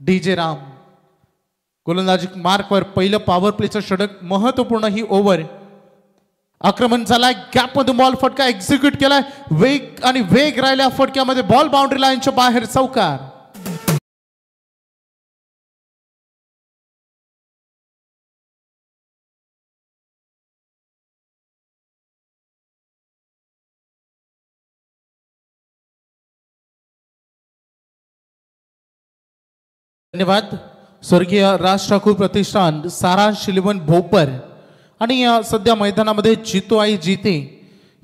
B: डीजे राम गोलंदाजी मार्कवर. पहिलं पॉवर प्लेचं षटक, महत्वपूर्ण ही ओव्हर. आक्रमण झालाय, गॅप मधून बॉल फटका एक्झिक्यूट केलाय, वेग आणि वेग राहिल्या फटक्यामध्ये. बॉल बाउंड्री लाईनच्या बाहेर, चौकार. धन्यवाद. स्वर्गीय राज ठाकूर प्रतिष्ठान, सारांश शिलवण भोपर. आणि सध्या मैदानामध्ये जितो आई जीते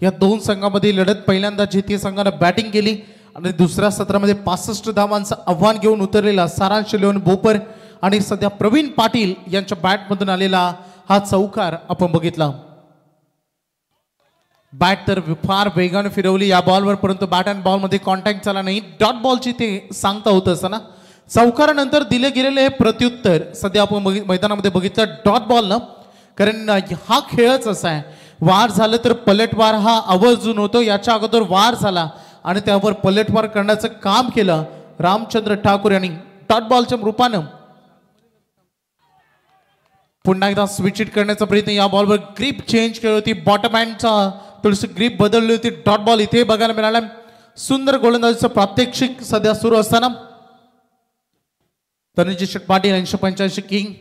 B: या 2 संघामध्ये लढत. पहिल्यांदा जीते संघानं बॅटिंग केली आणि दुसऱ्या सत्रामध्ये 65 धावांचं आव्हान घेऊन उतरलेला सारांश शिलवण भोपर आणि सध्या प्रवीण पाटील यांच्या बॅटमधून आलेला हा चौकार आपण बघितला. बॅट तर फार वेगाने फिरवली या बॉलवर, परंतु बॅट अँड बॉल मध्ये कॉन्टॅक्ट झाला नाही. डॉट बॉलची ते सांगता होत असताना चौकारानंतर दिले गेलेले हे प्रत्युत्तर सध्या आपण मैदानामध्ये बघितलं डॉट बॉल न. कारण हा खेळच असा आहे, वार झालं तर पलटवार हा आवर्जून होतो. याच्या अगोदर वार झाला आणि त्यावर पलटवार करण्याचं काम केलं रामचंद्र ठाकूर यांनी डॉट बॉलच्या रूपानं. पुन्हा एकदा स्विच इट करण्याचा प्रयत्न, या बॉलवर ग्रीप चेंज केली होती, बॉटम हँडचा थोडीशी ग्रीप बदलली होती. डॉट बॉल इथे बघायला मिळाला. सुंदर गोलंदाजीचं प्रात्यक्षिक सध्या सुरू असताना धनंजय शेठ पाटील 80-85 किंग,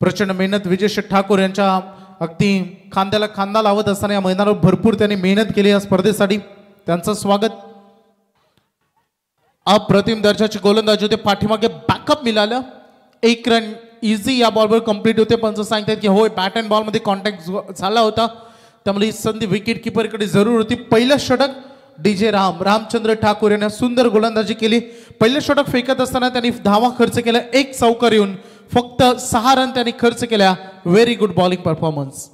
B: प्रचंड मेहनत विजय शेठ ठाकूर यांच्या अगदी खांद्याला खांदा लावत असताना या मैदानावर भरपूर त्यांनी मेहनत केली या स्पर्धेसाठी. त्यांचं स्वागत. अप्रतिम दर्जाची गोलंदाजी होते, पाठीमागे बॅकअप मिळालं. 1 रन इझी या बॉलवर कंप्लीट होते. पंच सांगतात की होय, बॅट अँड बॉल मध्ये कॉन्टॅक्ट झाला होता, त्यामुळे ही संधी विकेट किपरकडे जरूर होती. पहिलं षटक डीजे रामचंद्र ठाकूर यांनी सुंदर गोलंदाजी केली. पहिलं षटक फेकत असताना त्यांनी धावा खर्च केला, 1 चौकार येऊन फक्त 6 रन त्यांनी खर्च केल्या. Very good bowling performance.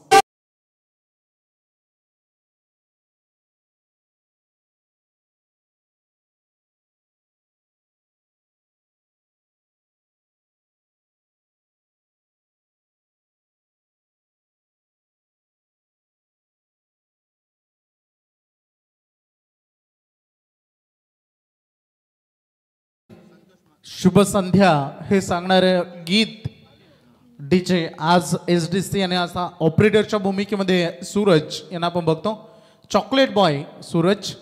B: शुभ संध्या हे सांगणारे गीत डीजे आज SDC आणि आता ऑपरेटरच्या भूमिकेमध्ये सूरज यांना आपण बघतो. Chocolate boy Suraj.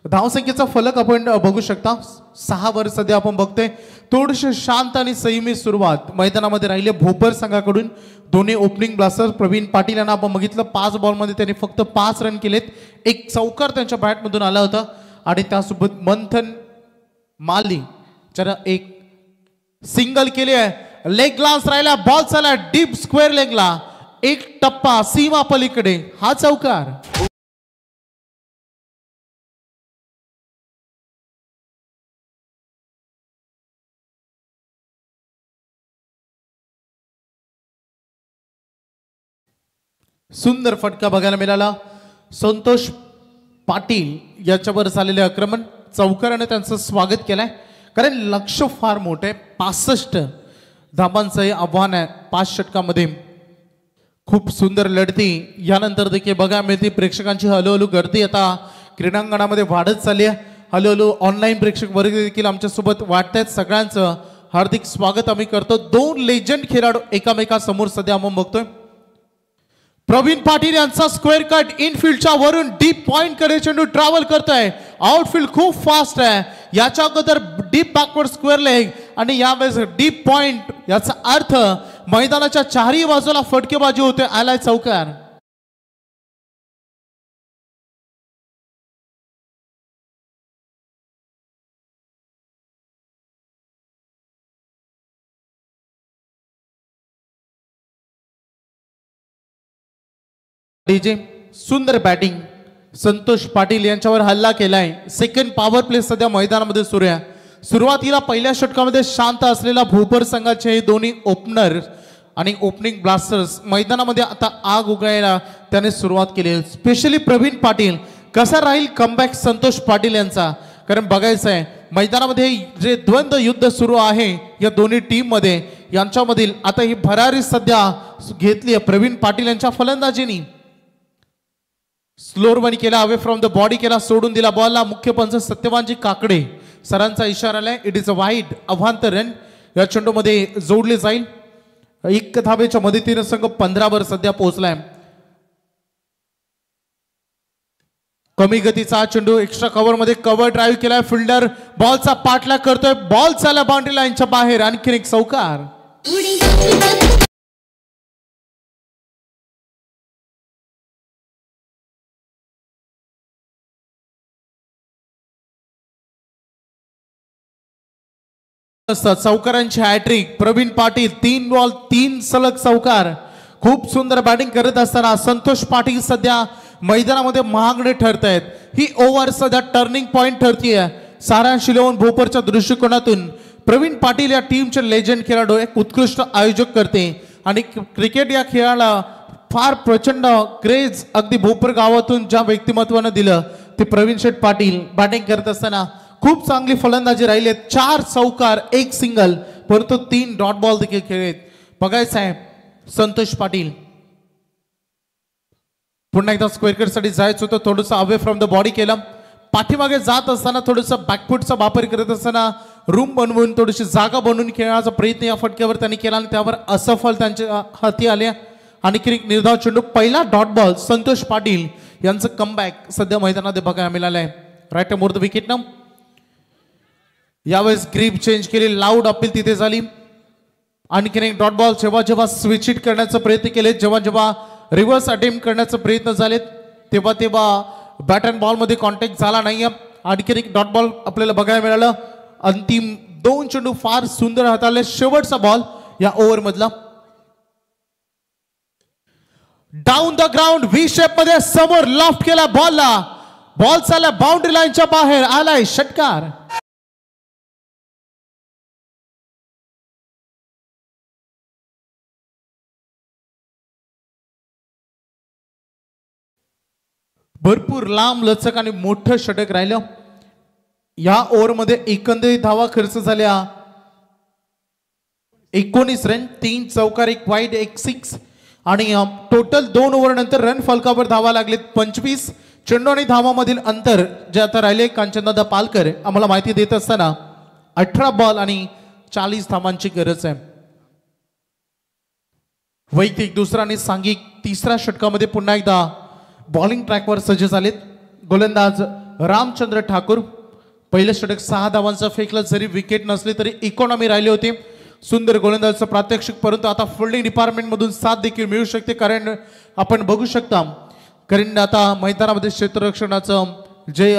B: धावसंख्येचा फलक आपण बघू शकता, 6 वर सध्या आपण बघतोय. थोडीशी शांत आणि संयमी सुरुवात मैदानामध्ये राहिले भोपर संघाकडून. दोन्ही ओपनिंग ब्लास्टर प्रवीण पाटील यांना आपण बघितलं, 5 बॉलमध्ये त्यांनी फक्त 5 रन केलेत. 1 चौकार त्यांच्या बॅटमधून आला होता आणि त्यासोबत मंथन माली ज्यानं 1 सिंगल केली आहे. लेग ग्लास राहिला, बॉल चालला डीप स्क्वेअर लेगला, 1 टप्पा सीमा पलीकडे, हा चौकार. सुंदर फटका बघायला मिळाला. संतोष पाटील याच्यावर झालेले आक्रमण चौकाराने त्यांचं स्वागत केलंय, कारण लक्ष फार मोठं आहे. 65 धाबांचं हे आव्हान आहे 5 षटकामध्ये. खूप सुंदर लढती यानंतर देखील बघायला मिळते. प्रेक्षकांची हळूहळू गर्दी आता क्रीडांगणामध्ये वाढत चालली आहे. हळूहळू ऑनलाईन प्रेक्षक वर्ग देखील आमच्यासोबत वाटत आहेत. सगळ्यांचं हार्दिक स्वागत आम्ही करतो. 2 लेजंड खेळाडू एकामेकासमोर सध्या आपण बघतोय. प्रवीण पाटील यांचा स्क्वेअर कट इनफिल्डच्या वरून डीप पॉइंट कडे चेंडू ट्रॅव्हल करतोय. आउटफील्ड खूप फास्ट आहे. याच्या अगोदर डीप बॅकवर्ड स्क्वेअर लेग आणि यावेळेस डीप पॉइंट. याचा अर्थ मैदानाच्या चारही बाजूला फटकेबाजी होते. आलाय चौकार. डीजे सुंदर बॅटिंग. संतोष पाटील यांच्यावर हल्ला केलाय. सेकंड पॉवर प्ले सध्या मैदानामध्ये सुरू आहे. सुरुवातीला पहिल्या षटकामध्ये शांत असलेला भोपर संघाचे दोन्ही ओपनर आणि ओपनिंग ब्लास्टर्स मैदानामध्ये आता आग उगळायला त्याने सुरुवात केली. स्पेशली प्रवीण पाटील. कसा राहील कमबॅक संतोष पाटील यांचा, कारण बघायचं आहे मैदानामध्ये जे द्वंद्व युद्ध सुरू आहे या दोन्ही टीम मध्ये, यांच्यामधील आता ही भरारी सध्या घेतली आहे प्रवीण पाटील यांच्या फलंदाजीनी. स्लोअर बनी केला, अवे फ्रॉम द बॉडी केला, सोडून दिला बॉलला. मुख्य पंच सत्यवानजी काकडे सरांचा इशारा आलाय. इट इज अ वाईड अवांतर रन या चेंडूमध्ये जोडले जाईल. 1 धावेच्या मदतीने संघ 15 वर सध्या पोहोचलाय. कमी गतीचा चेंडू एक्स्ट्रा कव्हर मध्ये कव्हर ड्राईव्ह केलाय. फिल्डर बॉलचा पाठलाग करतोय. बॉल चालला बाउंड्री लाईनच्या बाहेर. आणखी एक चौकार. चौकारांची हॅट्रिक. प्रवीण पाटील 3 बॉल 3 सलग चौकार. खूप सुंदर बॅटिंग करत असताना संतोष पाटील सध्या मैदानामध्ये महागडे ठरत आहेत. ही ओव्हर सध्या टर्निंग पॉइंट ठरतीये. सारांश लिहून भोपरच्या दृष्टिकोनातून प्रवीण पाटील या टीमचे लेजंड खेळाडू, एक उत्कृष्ट आयोजक करते आणि क्रिकेट या खेळाला फार प्रचंड क्रेज अगदी भोपर गावातून ज्या व्यक्तिमत्वानं दिलं ते प्रवीण शेठ पाटील. बॅटिंग करत असताना खूप चांगली फलंदाजी राहिली. 4 चौकार 1 सिंगल, परंतु 3 डॉट बॉल देखील खेळलेत. बघायचं आहे संतोष पाटील. पुन्हा एकदा स्क्वेअर कट साठी जायचं होतं. थोडंसं अवे फ्रॉम द बॉडी केलं. पाठीमागे जात असताना थोडंसं बॅकफुटचा वापर करत असताना रूम बनवून थोडीशी जागा बनवून खेळण्याचा प्रयत्न या फटक्यावर त्यांनी केला आणि त्यावर असफल त्यांच्या हाती आले. आणखी एक निर्धाव चेंडू. पहिला डॉट बॉल संतोष पाटील यांचं कमबॅक सध्या मैदानात बघायला मिळालंय. राईट मोर द विकेट न. यावेळेस ग्रीप चेंज केली. लाऊड अपील तिथे झाली. आणखीन एक डॉट बॉल. जेव्हा जेव्हा स्विच हिट करण्याचा प्रयत्न केले, जेव्हा जेव्हा रिव्हर्स अटेम्प्ट करण्याचा प्रयत्न झालेत, तेव्हा तेव्हा बॅट अँड बॉल मध्ये कॉन्टॅक्ट झाला नाहीये. आणखीन एक डॉट बॉल आपल्याला बघायला मिळालं. अंतिम 2 चेंडू फार सुंदर हाताळले. शेवटचा बॉल या ओव्हर मधला. Down the ground V shape मध्ये समोर लॉफ्ट केला बॉलला. बॉल चालला बाउंड्री लाईनच्या बाहेर. आलाय षटकार. भरपूर लांब लचक आणि मोठं षटक राहिलं. या ओव्हर मध्ये एकंदरीत धावा खर्च झाल्या 19 रन. 3 चौकार 1 वाईड 1 सिक्स आणि टोटल 2 ओव्हर नंतर रन फलकावर धावा लागलेत 25. चेंडू आणि धावामधील अंतर जे आता राहिले कांचनदादा पालकर आम्हाला माहिती देत असताना 18 बॉल आणि 40 धावांची गरज आहे. वैयक्तिक दुसरा आणि सांघिक तिसऱ्या षटकामध्ये पुन्हा एकदा बॉलिंग ट्रॅकवर सज्ज झालेत. गोलंदाज रामचंद्र ठाकूर. पहिलं षटक 6 धावांचं फेकलं. जरी विकेट नसली तरी इकॉनॉमी राहिले होते. सुंदर गोलंदाजचं प्रात्यक्षिक, परंतु आता फिल्डिंग डिपार्टमेंट मधून साथ देखील मिळू शकते, कारण आपण बघू शकता कारण आता मैदानामध्ये क्षेत्ररक्षणाचं जे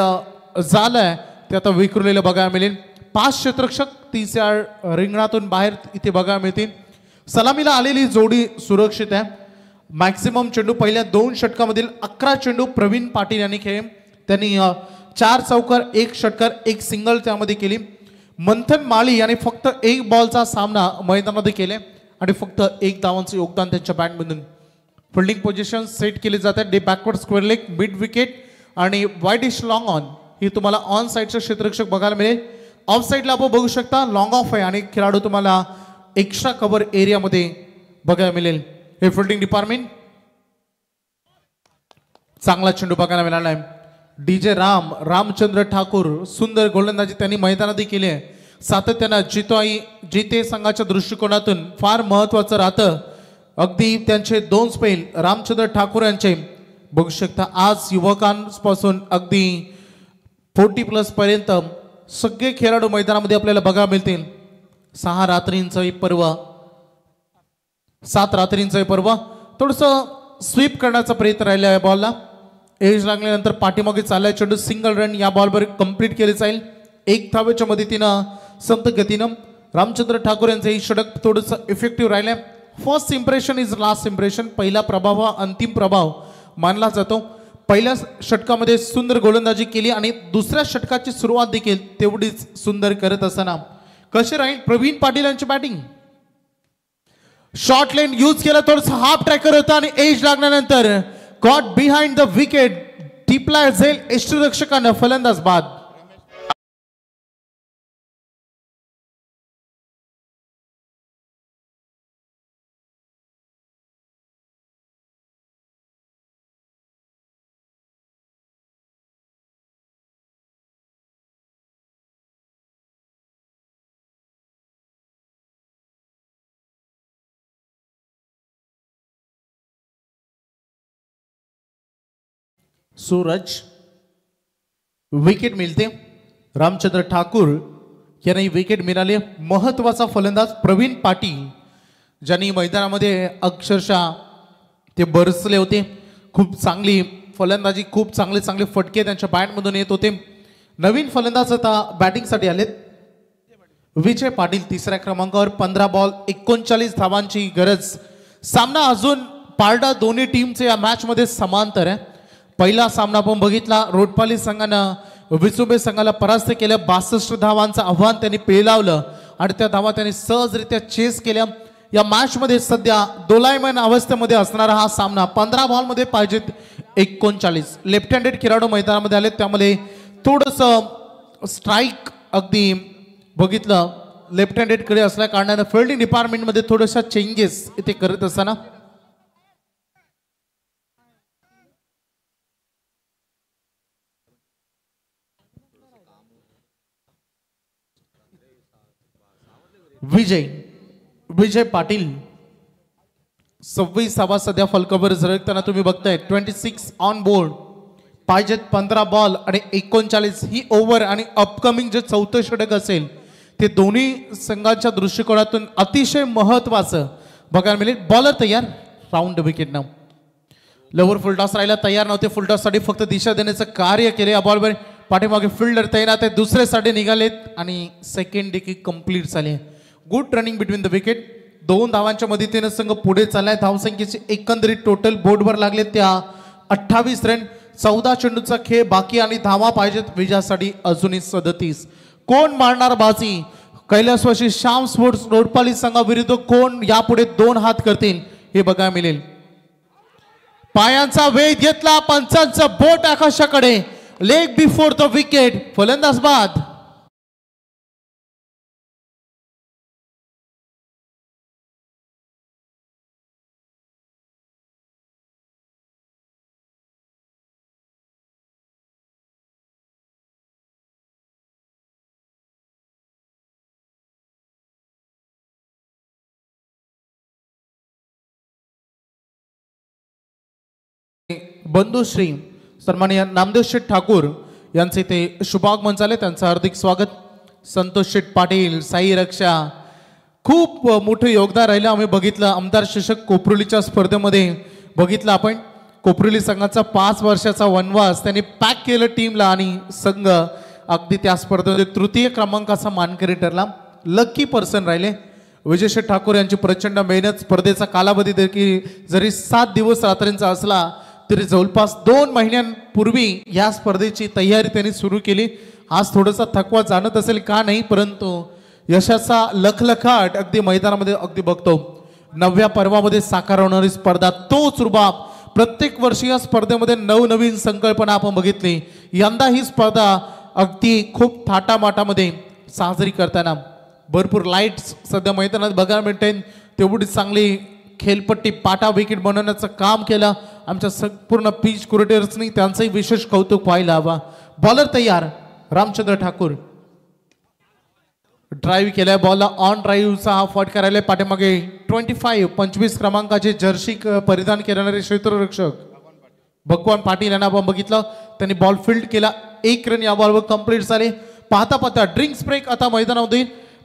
B: झालंय ते आता विखुरलेलं बघायला मिळेल. 5 क्षेत्ररक्षक 30 रिंगणातून बाहेर इथे बघायला मिळतील. सलामीला आलेली जोडी सुरक्षित आहे. मॅक्सिमम चेंडू पहिल्या 2 षटकामधील 11 चेंडू प्रवीण पाटील यांनी खेळले. त्यांनी 4 चौकार 1 षटकार 1 सिंगल त्यामध्ये केली. मंथन माळी यांनी फक्त 1 बॉलचा सामना मैदानामध्ये केले आणि फक्त 1 धावांचं योगदान त्यांच्या बॅटमधून. फिल्डिंग पोझिशन सेट केली जातात. Day backward square leg, mid wicket आणि वाईडिश लॉंग ऑन ही तुम्हाला ऑन साईडचं क्षेत्ररक्षक बघायला मिळेल. ऑफ साईडला आपण बघू शकता लॉंग ऑफ आहे आणि खेळाडू तुम्हाला एक्स्ट्रा कव्हर एरियामध्ये बघायला मिळेल. हे फिल्डिंग डिपार्टमेंट चांगला चेंडू बघायला मिळाला आहे. डीजे रामचंद्र ठाकूर सुंदर गोलंदाजी त्यांनी मैदानात केली आहे. सातत्यानं जिते संघाच्या दृष्टिकोनातून फार महत्वाचं राहतं. अगदी त्यांचे 2 स्पेल रामचंद्र ठाकूर यांचे बघू शकता. आज युवकांपासून अगदी 40+ पर्यंत सगळे खेळाडू मैदानामध्ये आपल्याला बघायला मिळतील. 6 रात्रींचं हे पर्व, 7 रात्रींचं हे पर्व. थोडंसं स्वीप करण्याचा प्रयत्न राहिला आहे बॉलला. एज लागल्यानंतर पाठीमागे चाललाय चेंडू. सिंगल रन या बॉलवर कंप्लीट केले जाईल. 1 धावेच्या मदतीनं संत गतीनं रामचंद्र ठाकूर यांचं ही षटक थोडंसं इफेक्टिव्ह राहिलंय. First impression is last impression. पहिला प्रभाव हा अंतिम प्रभाव मानला जातो. पहिल्या षटकामध्ये सुंदर गोलंदाजी केली आणि दुसऱ्या षटकाची सुरुवात देखील तेवढीच सुंदर करत असताना कसे राहील प्रवीण पाटील यांची बॅटिंग. शॉर्ट लेन यूज केला, थोडंसं हाफ ट्रॅकर होता आणि एज लागल्यानंतर गॉट बिहाइंड द विकेट. टिपला झेल यष्टिरक्षकानं, फलंदाज बाद. सूरज विकेट मिळते. रामचंद्र ठाकूर यांना विकेट मिळाली. महत्वाचा फलंदाज प्रवीण पाटील ज्यांनी मैदानामध्ये अक्षरशः ते बरसले होते. खूप चांगली फलंदाजी, खूप चांगले फटके त्यांच्या बॅटमधून येत होते. नवीन फलंदाज आता बॅटिंगसाठी आलेत. विजय पाटील तिसऱ्या क्रमांकावर. 15 बॉल 39 धावांची गरज. सामना अजून पारडा दोन्ही टीमचे या मॅच मध्ये समांतर आहे. पहिला सामना आपण बघितला, रोटपाली संघानं विसुबे संघाला परास्त केलं. 62 धावांचं आव्हान त्यांनी पेलावलं आणि त्या धावा त्यांनी सहजरित्या चेस केल्या. या मॅच मध्ये सध्या दोलायमान अवस्थेमध्ये असणारा हा सामना. 15 बॉल मध्ये पाहिजेत 39. लेफ्ट हँडेड खेळाडू मैदानामध्ये आले, त्यामुळे थोडंसं स्ट्राईक अगदी बघितलं लेफ्ट हँडेड कडे असल्या कारणानं फिल्डिंग डिपार्टमेंट मध्ये थोडंसं चेंजेस इथे करत असताना विजय पाटील 26 सध्या फलकावर झळकताना तुम्ही बघताय. 26 ऑन बोर्ड. पाहिजेत 15 बॉल आणि 39 ही ओव्हर आणि अपकमिंग जे 4थं षटक असेल ते दोन्ही संघाच्या दृष्टिकोनातून अतिशय महत्वाचं बघायला मिळेल. बॉलर तयार, राऊंड विकेट नाव. लवर फुलटॉस राहिला, तयार नव्हते. फुलटॉससाठी फक्त दिशा देण्याचं कार्य केले. या बॉलवर पाठीमागे फिल्डर तैनात आहे. दुसरे साठी निघालेत आणि सेकंड देखील कंप्लीट झाले. Good running between the wicket. 2 धावांच्या मदतीने संघ पुढे चाललाय. धावसंख्येचे एकंदरीत टोटल बोर्डवर लागले त्या 28 रन. 14 चेंडूचा खेळ बाकी आणि धावा पाहिजेत विजयासाठी अजूनही 37. कोण मारणार बाजी? कैलासवासी श्याम स्पोर्ट्स रोडपाली संघाविरुद्ध कोण यापुढे 2 हात करतील हे बघायला मिळेल. पायांचा वेध घेतला, पंचांचं बोट आकाशाकडे. Leg before the wicket. फलंदाज बाद. बंधुश्री सन्माननीय नामदेव शेठ ठाकूर यांचे इथे शुभागमन झाले. त्यांचं हार्दिक स्वागत. संतोष शेठ पाटील, साई रक्षा, खूप मोठं योगदान राहिलं. आम्ही बघितलं आमदार शिक्षक कोपरुलीच्या स्पर्धेमध्ये बघितलं आपण. कोपरुली संघाचा 5 वर्षाचा वनवास त्यांनी पॅक केलं टीमला आणि संघ अगदी त्या स्पर्धेमध्ये 3य क्रमांकाचा मानकरी ठरला. लकी पर्सन राहिले. विजय शेठ ठाकूर यांची प्रचंड मेहनत. स्पर्धेचा कालावधी देखील जरी 7 दिवस रात्रींचा असला तरी जवळपास 2 महिन्यांपूर्वी या स्पर्धेची तयारी त्यांनी सुरू केली. आज थोडासा थकवा जाणत असेल का नाही, परंतु यशाचा लखलखाट अगदी मैदानामध्ये अगदी बघतो. 9व्या पर्वामध्ये साकार होणारी स्पर्धा, तोच रुबाब. प्रत्येक वर्षी या स्पर्धेमध्ये नवनवीन संकल्पना आपण बघितली. यंदा ही स्पर्धा अगदी खूप थाटामाटामध्ये साजरी करताना भरपूर लाईट्स सध्या मैदानात बघायला मिळते. तेवढी चांगली खेळपट्टी, पाटा, विकेट बनवण्याचं काम केलं आमच्या संपूर्ण पिच कुरेटर्सनी. त्यांचंही विशेष कौतुक व्हायला हवा. बॉलर तयार, रामचंद्र ठाकूर ड्राईव्ह केलाय. बॉलला ऑन ड्राईव्हचा हा फटका राहिलाय. पाठीमागे 25 क्रमांकाचे जर्सी परिधान करणारे क्षेत्ररक्षक भगवान पाटील यांना आपण बघितलं. त्यांनी बॉल फील्ड केला. 1 रन या बॉलवर कंप्लीट झाले. पाहता पाहता ड्रिंक्स ब्रेक आता मैदानामध्ये.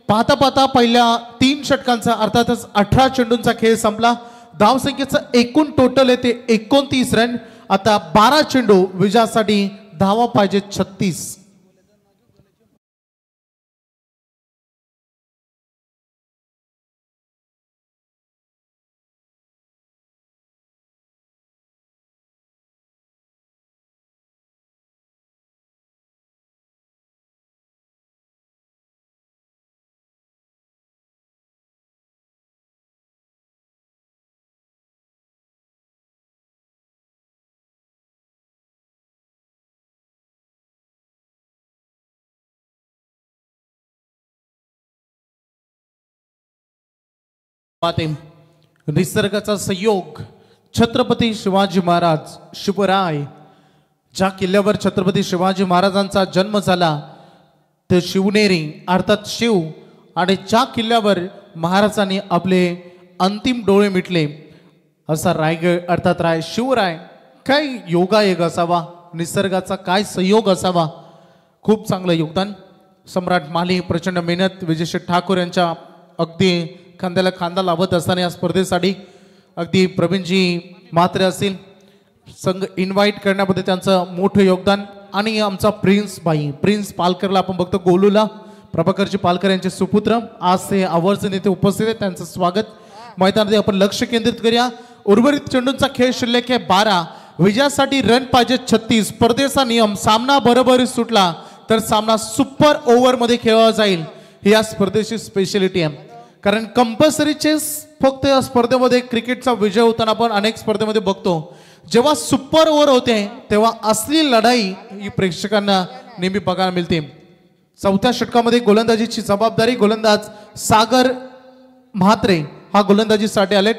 B: पाहता पाहता पहिल्या 3 षटकांचा अर्थातच 18 चेंडूंचा खेळ संपला. धावसंख्येचं एकूण टोटल आहे ते 29 रन. आता 12 चेंडू विजयासाठी धावा पाहिजे 36. निसर्गाचा संयोग, छत्रपती शिवाजी महाराज शिवराय. ज्या किल्ल्यावर छत्रपती शिवाजी महाराजांचा जन्म झाला ते शिवनेरी अर्थात शिव, आणि ज्या किल्ल्यावर महाराजांनी आपले अंतिम डोळे मिटले असा रायगड अर्थात शिवराय. काय योगायोग असावा, निसर्गाचा काय संयोग असावा. खूप चांगलं योगदान. सम्राट माली प्रचंड मेहनत, विजयशेठ ठाकूर यांच्या अगदी खांद्याला खांदा लावत असताना या स्पर्धेसाठी अगदी प्रवीणजी म्हात्रे असतील संघ इन्व्हाइट करण्यामध्ये त्यांचं मोठं योगदान. आणि आमचा प्रिन्स पालकरला आपण बघतो, गोलूला प्रभाकरजी पालकर यांचे सुपुत्र आज ते आवर्जून इथे उपस्थित आहेत. त्यांचं स्वागत. मैदानामध्ये आपण लक्ष केंद्रित करूया. उर्वरित चेंडूंचा खेळ शिल्लक आहे 12. विजयासाठी रन पाहिजे 36. स्पर्धेचा नियम, सामना बरोबरीत सुटला तर सामना सुपर ओव्हर मध्ये खेळला जाईल. ही या स्पर्धेची स्पेशालिटी आहे. कारण कंपल्सरी चेस फक्त या स्पर्धेमध्ये क्रिकेटचा विजय होताना आपण अनेक स्पर्धेमध्ये बघतो. जेव्हा सुपर ओव्हर होते तेव्हा असली लढाई ही प्रेक्षकांना नेहमी बघायला मिळते. 4थ्या षटकामध्ये गोलंदाजीची जबाबदारी गोलंदाज सागर म्हात्रे हा गोलंदाजीसाठी आले.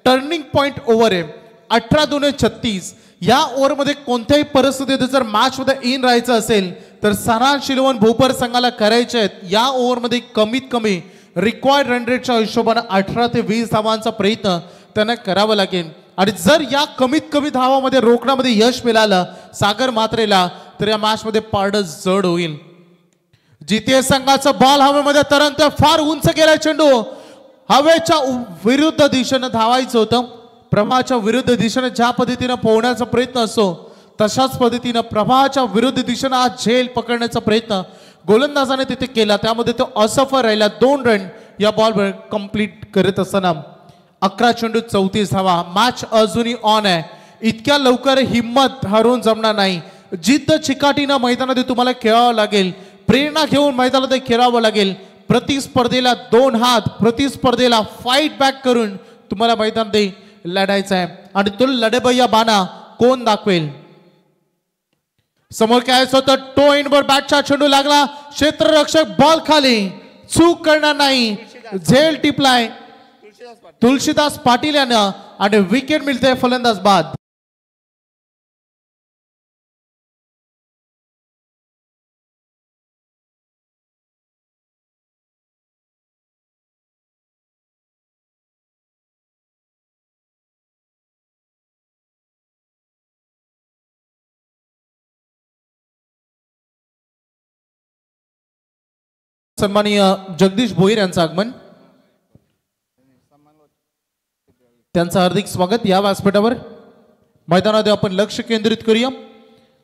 B: टर्निंग पॉइंट ओव्हर आहे. 18-36. या ओव्हरमध्ये कोणत्याही परिस्थितीत जर मॅच मध्ये इन राहायचं असेल तर सारांश शिलवण भोपर संघाला करायचे आहेत. या ओव्हरमध्ये कमीत कमी रिक्वायर्ड रन रेटच्या हिशोबाने 18 ते 20 धावांचा प्रयत्न त्यांना करावा लागेल. आणि जर या कमीत कमी धावामध्ये रोखण्यामध्ये यश मिळालं सागर म्हात्रेला तर या मॅच मध्ये पारड जड होईल. जिथे संघाचा बॉल हवेमध्ये तरंगतोय, फार उंच गेला चेंडू. हवेच्या विरुद्ध दिशेने धावायचं होतं. प्रवाहाच्या विरुद्ध दिशेने ज्या पद्धतीने पोहण्याचा प्रयत्न असतो तशाच पद्धतीने प्रवाहाच्या विरुद्ध दिशेने हा झेल पकडण्याचा प्रयत्न गोलंदाजाने तिथे केला. त्यामध्ये तो असफल राहिला. 2 रन या बॉलवर कंप्लीट करत असताना 11 चेंडू 34 धावा. मॅच अजूनही ऑन आहे. इतक्या लवकर हिम्मत हरवून जमणार नाही. जिद्द चिकाटीनं मैदानात तुम्हाला खेळावं लागेल. प्रेरणा घेऊन मैदानात खेळावं लागेल. प्रतिस्पर्धेला 2 हात, प्रतिस्पर्धेला फाईट बॅक करून तुम्हाला मैदानात लढायचं आहे. आणि तो लढेबैया बाणा कोण दाखवेल. समोर काय होतं, टो इनवर बॅटचा चेंडू लागला. क्षेत्ररक्षक बॉल खाली, चूक करणार नाही. झेल टिपलाय तुलसीदास पाटील यांना आणि विकेट मिळते फलंदाज बाद. सन्माननीय जगदीश भोईर यांचं आगमन, त्यांचं हार्दिक स्वागत या व्यासपीठावर. मैदानात आपण लक्ष केंद्रित करूया.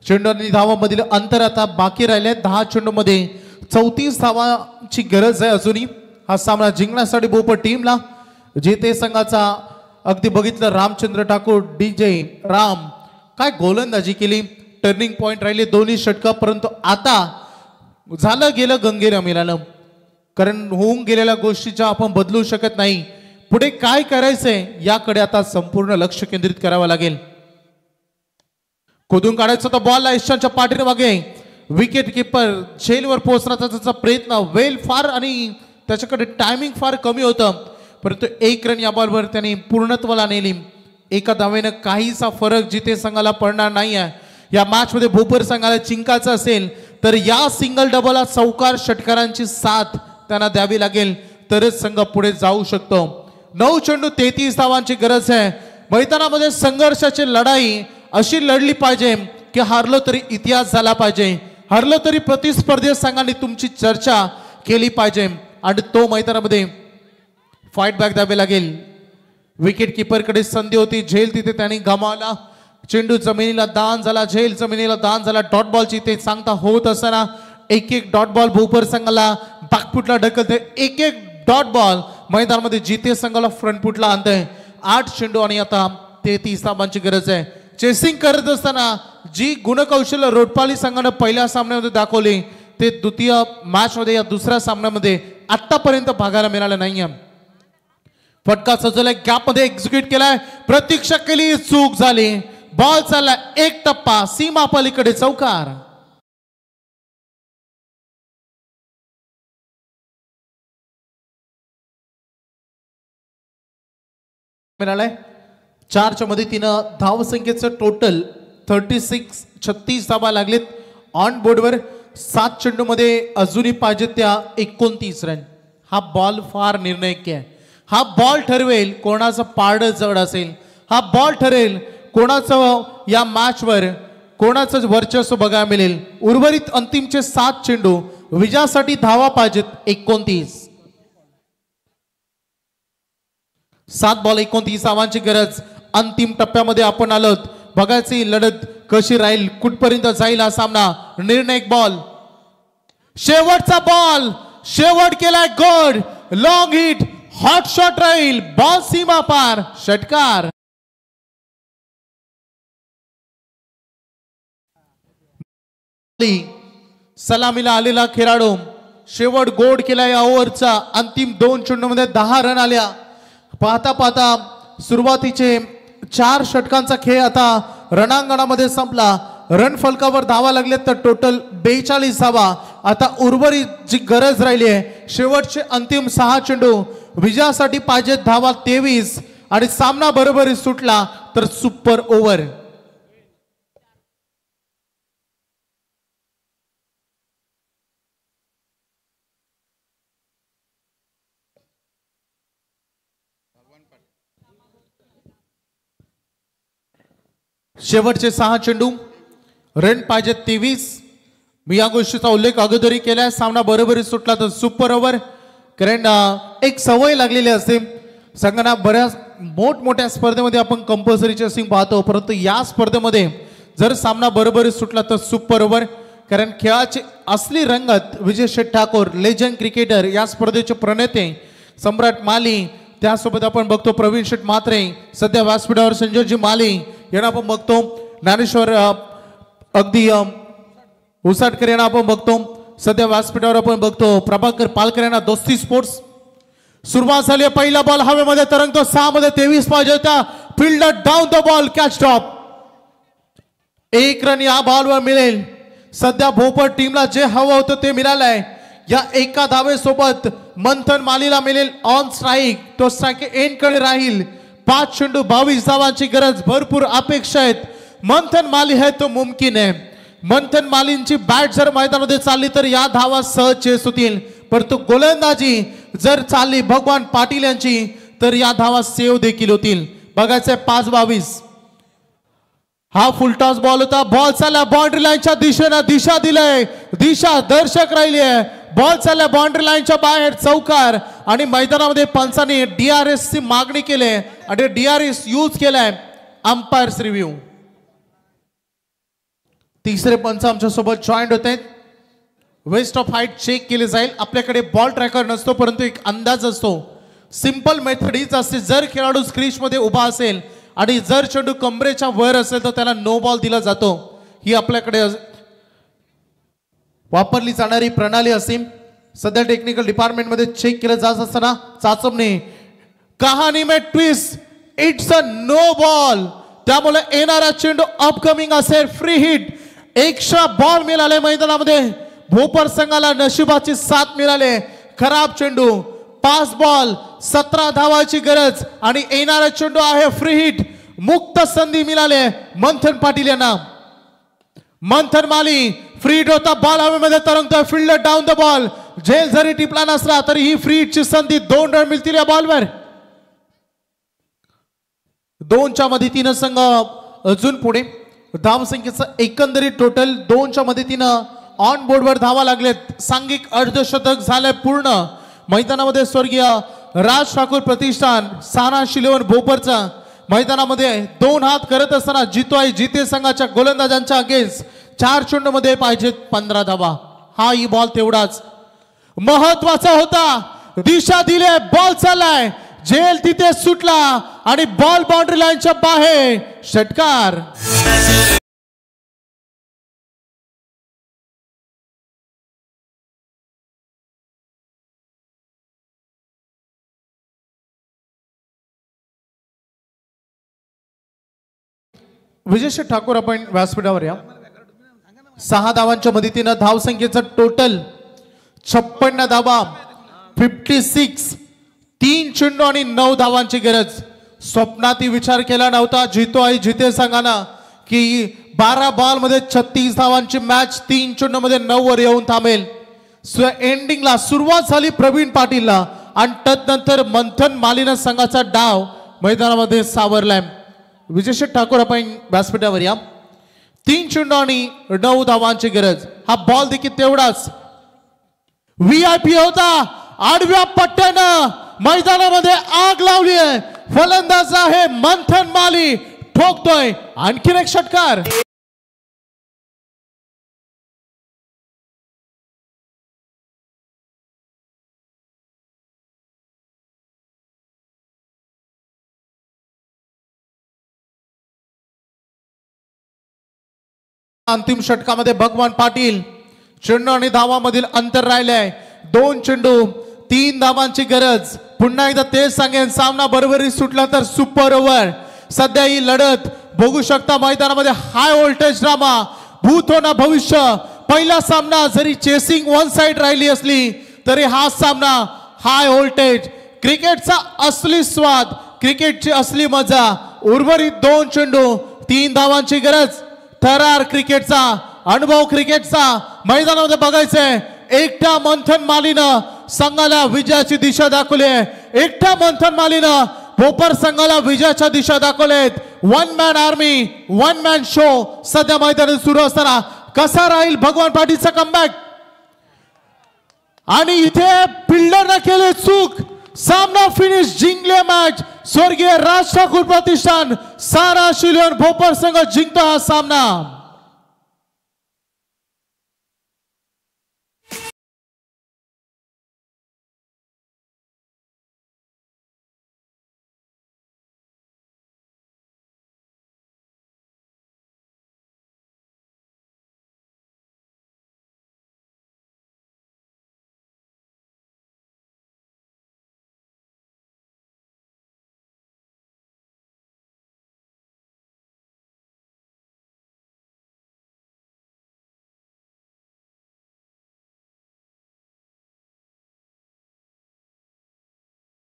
B: चेंडू आणि धावांमधील अंतर आता बाकी राहिले. 10 चेंडूमध्ये 34 धावांची गरज आहे अजूनही हा सामना जिंकण्यासाठी भोपर टीमला. जेते संघाचा अगदी बघितलं रामचंद्र ठाकूर डीजे राम काय गोलंदाजी केली. टर्निंग पॉइंट राहिले दोन्ही षटका. परंतु आता झालं गेलं गंगेला मिळालं. कारण होऊन गेलेल्या गोष्टीच्या आपण बदलू शकत नाही. पुढे काय करायचंय याकडे आता संपूर्ण लक्ष केंद्रित करावं लागेल. खोदून काढायचा तो बॉल ईशानच्या पाठीमागे विकेट किपर झेलवर पोहोचण्याचा त्याचा प्रयत्न वेल फार आणि त्याच्याकडे टायमिंग फार कमी होतं, परंतु 1 रन या बॉलवर त्यांनी पूर्णत्वाला नेली. एका धावेनं काहीसा फरक जिथे संघाला पडणार नाही आहे. या मॅच मध्ये भोपर संघाला जिंकायचं असेल तर या सिंगल डबलला चौकार षटकारांची साथ त्यांना द्यावी लागेल, तरच संघ पुढे जाऊ शकतो. 9 चेंडू 33 धावांची गरज आहे. मैदानामध्ये संघर्षाची लढाई अशी लढली पाहिजे की हारलो तरी इतिहास झाला पाहिजे, हरलो तरी प्रतिस्पर्धी संघाने तुमची चर्चा केली पाहिजे आणि तो मैदानामध्ये फाईट बॅक द्यावे लागेल. विकेट किपर कडे संधी होती, झेल तिथे त्यांनी गमावला. चेंडू जमिनीला दान झाला, झेल जमिनीला दान झाला. डॉट बॉलची ते सांगता होत असताना एक डॉट बॉल भोपर संघाला बॅकफुटला ढकलते. एक डॉट बॉल मैदानामध्ये जिथे संघाला फ्रंटफुटला आणतंय. 8 चेंडू आणि आता 33 धावांची गरज आहे. चेसिंग करत असताना जी गुणकौशल्य रोटपाली संघाने पहिल्या सामन्यामध्ये दाखवली ते द्वितीय मॅच मध्ये या दुसऱ्या सामन्यामध्ये आतापर्यंत बघायला मिळालं नाहीये. फटका सजवलाय, गॅप मध्ये एक्झिक्यूट केलाय, प्रतीक्षा केली, चूक झाली. बॉल चालला 1 टप्पा सीमा पलीकडे चौकार. मिळालाय 4च्या मदतीनं धावसंख्येचं टोटल 36 धावा लागलेत ऑन बोर्डवर. 7 चेंडू मध्ये अजूनही पाहिजे त्या 29 रन. हा बॉल फार निर्णायक आहे. हा बॉल ठरवेल कोणाचं पारडं जड असेल, हा बॉल ठरेल कोणाचं या मॅचवर कोणाचं वर्चस्व बघायला मिळेल. उर्वरित अंतिमचे 7 चेंडू विजयासाठी धावा पाहिजेत 29. 7 बॉल 29 धावांची गरज. अंतिम टप्प्यामध्ये आपण आलोत. बघायची लढत कशी राहील, कुठपर्यंत जाईल हा सामना. निर्णायक बॉल, शेवटचा बॉल, शेवट केलाय गोड, लॉंग हिट, हॉट शॉट राहील, बॉल सीमा पार, षटकार. सलामीला आलेला खेळाडू शेवट गोड केला या ओव्हरचा. अंतिम 2 चेंडूमध्ये 10 रन आल्या. पाहता पाहता सुरुवातीचे 4 षटकांचा खेळ आता रणांगणामध्ये संपला. रन फलकावर धावा लागले तर टोटल 42 धावा. आता उर्वरित जी गरज राहिली आहे शेवटचे अंतिम 6 चेंडू विजयासाठी पाहिजे धावा 23 आणि सामना बरोबरी सुटला तर सुपर ओव्हर. शेवटचे 6 चेंडू, रन पाहिजे 23. मी या गोष्टीचा उल्लेख अगोदरी केलाय. सामना बरोबरी सुटला तर सुपर ओव्हर. कारण एक सवय लागलेली असते संघांना, बऱ्याच मोठमोठ्या स्पर्धेमध्ये आपण कंपल्सरी चेसिंग पाहतो, परंतु या स्पर्धेमध्ये जर सामना बरोबरी सुटला तर सुपर ओव्हर. कारण खेळाची असली रंगत विजय शेठ ठाकूर, लेजंड क्रिकेटर, या स्पर्धेचे प्रणेते सम्राट माली, त्यासोबत आपण बघतो प्रवीण शेठ म्हात्रे, सध्या व्यासपीठावर संजयजी माली यांना आपण बघतो, ज्ञानेश्वर अगदी उसाटकर यांना आपण बघतो, सध्या व्यासपीठावर आपण बघतो प्रभाकर पालकर यांना. दोस्ती स्पोर्ट्स सुरुवात झाली. पहिला बॉल हवेमध्ये तरंगतो. 6 मध्ये 23 पाहिजे होता. Fielder down the ball, catch drop. 1 run या बॉलवर मिळेल. सध्या भोपर टीमला जे हवं होतं ते मिळालंय. या एका धावेसोबत मंथन मालीला मिळेल ऑन स्ट्राईक. तो स्ट्राईक एंड कडे राहील. 5 चेंडू 22 धावांची गरज. भरपूर अपेक्षा आहेत. मंथन माली है तो मुमकिन है. मंथन मालींची बॅट जर मैदानामध्ये चालली तर या धावा सहज चेस होतील, परंतु गोलंदाजी जर चालली भगवान पाटील यांची तर या धावा सेव्ह देखील होतील. बघायचंय 5-22. हा फुलटॉस बॉल होता. बॉल चालला बाउंड्री लाईनच्या दिशेने. दिशा दिलंय, दिशा दर्शक राहिली आहे. बॉल चालला बाउंड्री लाईनच्या बाहेर, चौकार. आणि मैदानामध्ये पंचांनी DRS ची मागणी केली आणि DRS यूज केलाय. Umpires review. तिसरे पंच आमच्या सोबत जॉईंट होत आहेत. वेस्ट ऑफ हाईट चेक केले जाईल. आपल्याकडे बॉल ट्रॅकर नसतो, परंतु एक अंदाज असतो. सिंपल मेथड हीच असते, जर खेळाडू क्रीज मध्ये उभा असेल आणि जर चेंडू कमरेच्या वर असेल तर त्याला नो बॉल दिला जातो. ही आपल्याकडे वापरली जाणारी प्रणाली असेल. सध्या टेक्निकल डिपार्टमेंट मध्ये चेक केलं जात असताना चाचपणी कहाणी में twist, it's a no ball, त्यामुळे येणारा चेंडू अपकमिंग असेल फ्री हिट. एक्स्ट्रा बॉल मिळाले मैदानामध्ये. भोपर संघाला नशिबाची साथ मिळाले. खराब चेंडू, 5 बॉल 17 धावाची गरज आणि येणारा चेंडू आहे फ्री हिट. मुक्त संधी मिळाले मंथन पाटील यांना. मंथन माली फ्री हिट होता, बॉल हवेमध्ये तरंगतोय, फिल्डर डाऊन द बॉल. झेल जरी टिपला नसला तरी ही फ्री हिटची संधी, 2 रन मिळतील या बॉलवर. 2च्या मदतीनं संघ अजून पुढे. धावसंख्येचं एकंदरीत टोटल 2च्या मदतीनं ऑन बोर्डवर धावा लागलेत. सांघिक अर्धशतक झालंय पूर्ण. मैदानामध्ये स्वर्गीय राज ठाकूर प्रतिष्ठान साना शिलेवन भोपरचा मैदानामध्ये 2 हात करत असताना जितोय जिते संघाच्या गोलंदाजांच्या अगेन्स्ट 4 चेंडूमध्ये पाहिजेत 15 धावा. हा ही बॉल तेवढाच महत्वाचा होता. दिशा दिले, बॉल चाललाय, झेल तिथे सुटला आणि बॉल बाउंड्री लाईनच्या बाहेर. षटकार. विजय ठाकूर आपण व्यासपीठावर या. 6 धावांच्या मदतीनं धावसंख्येचं टोटल 56 धावा, 56. 3 चेंडू आणि 9 धावांची गरज. स्वप्नातही विचार केला नव्हता जितो आई जिते संघानं की 12 बॉल मध्ये 36 धावांची मॅच 3 चेंडू मध्ये 9 वर येऊन थांबेल. एंडिंगला सुरुवात झाली प्रवीण पाटीलला आणि तदनंतर मंथन मालीनं संघाचा डाव मैदानामध्ये सावरलाय. विजय ठाकूर आपण व्यासपीठावर या. 3 चेंडू आणि 9 धावांची गरज. हा बॉल देखील तेवढाच व्हीआयपी होता. आडव्या पट्ट्यानं मैदानामध्ये आग लावली आहे. फलंदाज आहे मंथन माली, ठोकतोय आणखीन एक षटकार. अंतिम षटकामध्ये भगवान पाटील. चेंडू आणि धावामधील अंतर राहिलंय 2 चेंडू 3 धावांची गरज. पुन्हा एकदा तेच सांगेन, सामना बरोबरी सुटला तर सुपर ओव्हर. सध्या ही लढत बघू शकता मैदानामध्ये हाय व्होल्टेज ड्रामा. भूत हो ना भविष्य. पहिला सामना जरी चेसिंग वन साइड राहिली असली तरी हा सामना हाय व्होल्टेज. क्रिकेटचा असली स्वाद, क्रिकेटची असली मजा. उर्वरित 2 चेंडू 3 धावांची गरज. थरार क्रिकेटचा अनुभव, क्रिकेटचा मैदानामध्ये बघायचंय. एकट्या मंथन मालीनं संघाला विजयाची दिशा दाखवली आहे. एकट्या मंथन मालीनं भोपर संघाला विजयाच्या दिशा दाखवलेत. 1 मॅन आर्मी 1 मॅन शो सध्या मैदानात सुरू असताना कसा राहील भगवान पाटीलचा कमबॅक. आणि इथे फिल्डरने केले चूक. सामना फिनिश, जिंकले मॅच. स्वर्गीय राज ठाकूर प्रतिष्ठान सारा शिलोन भोपर संघ जिंकतो हा सामना.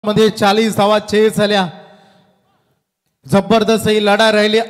B: मध्ये 40 धावा चेस झाल्या. जबरदस्त ही लढा राहिली.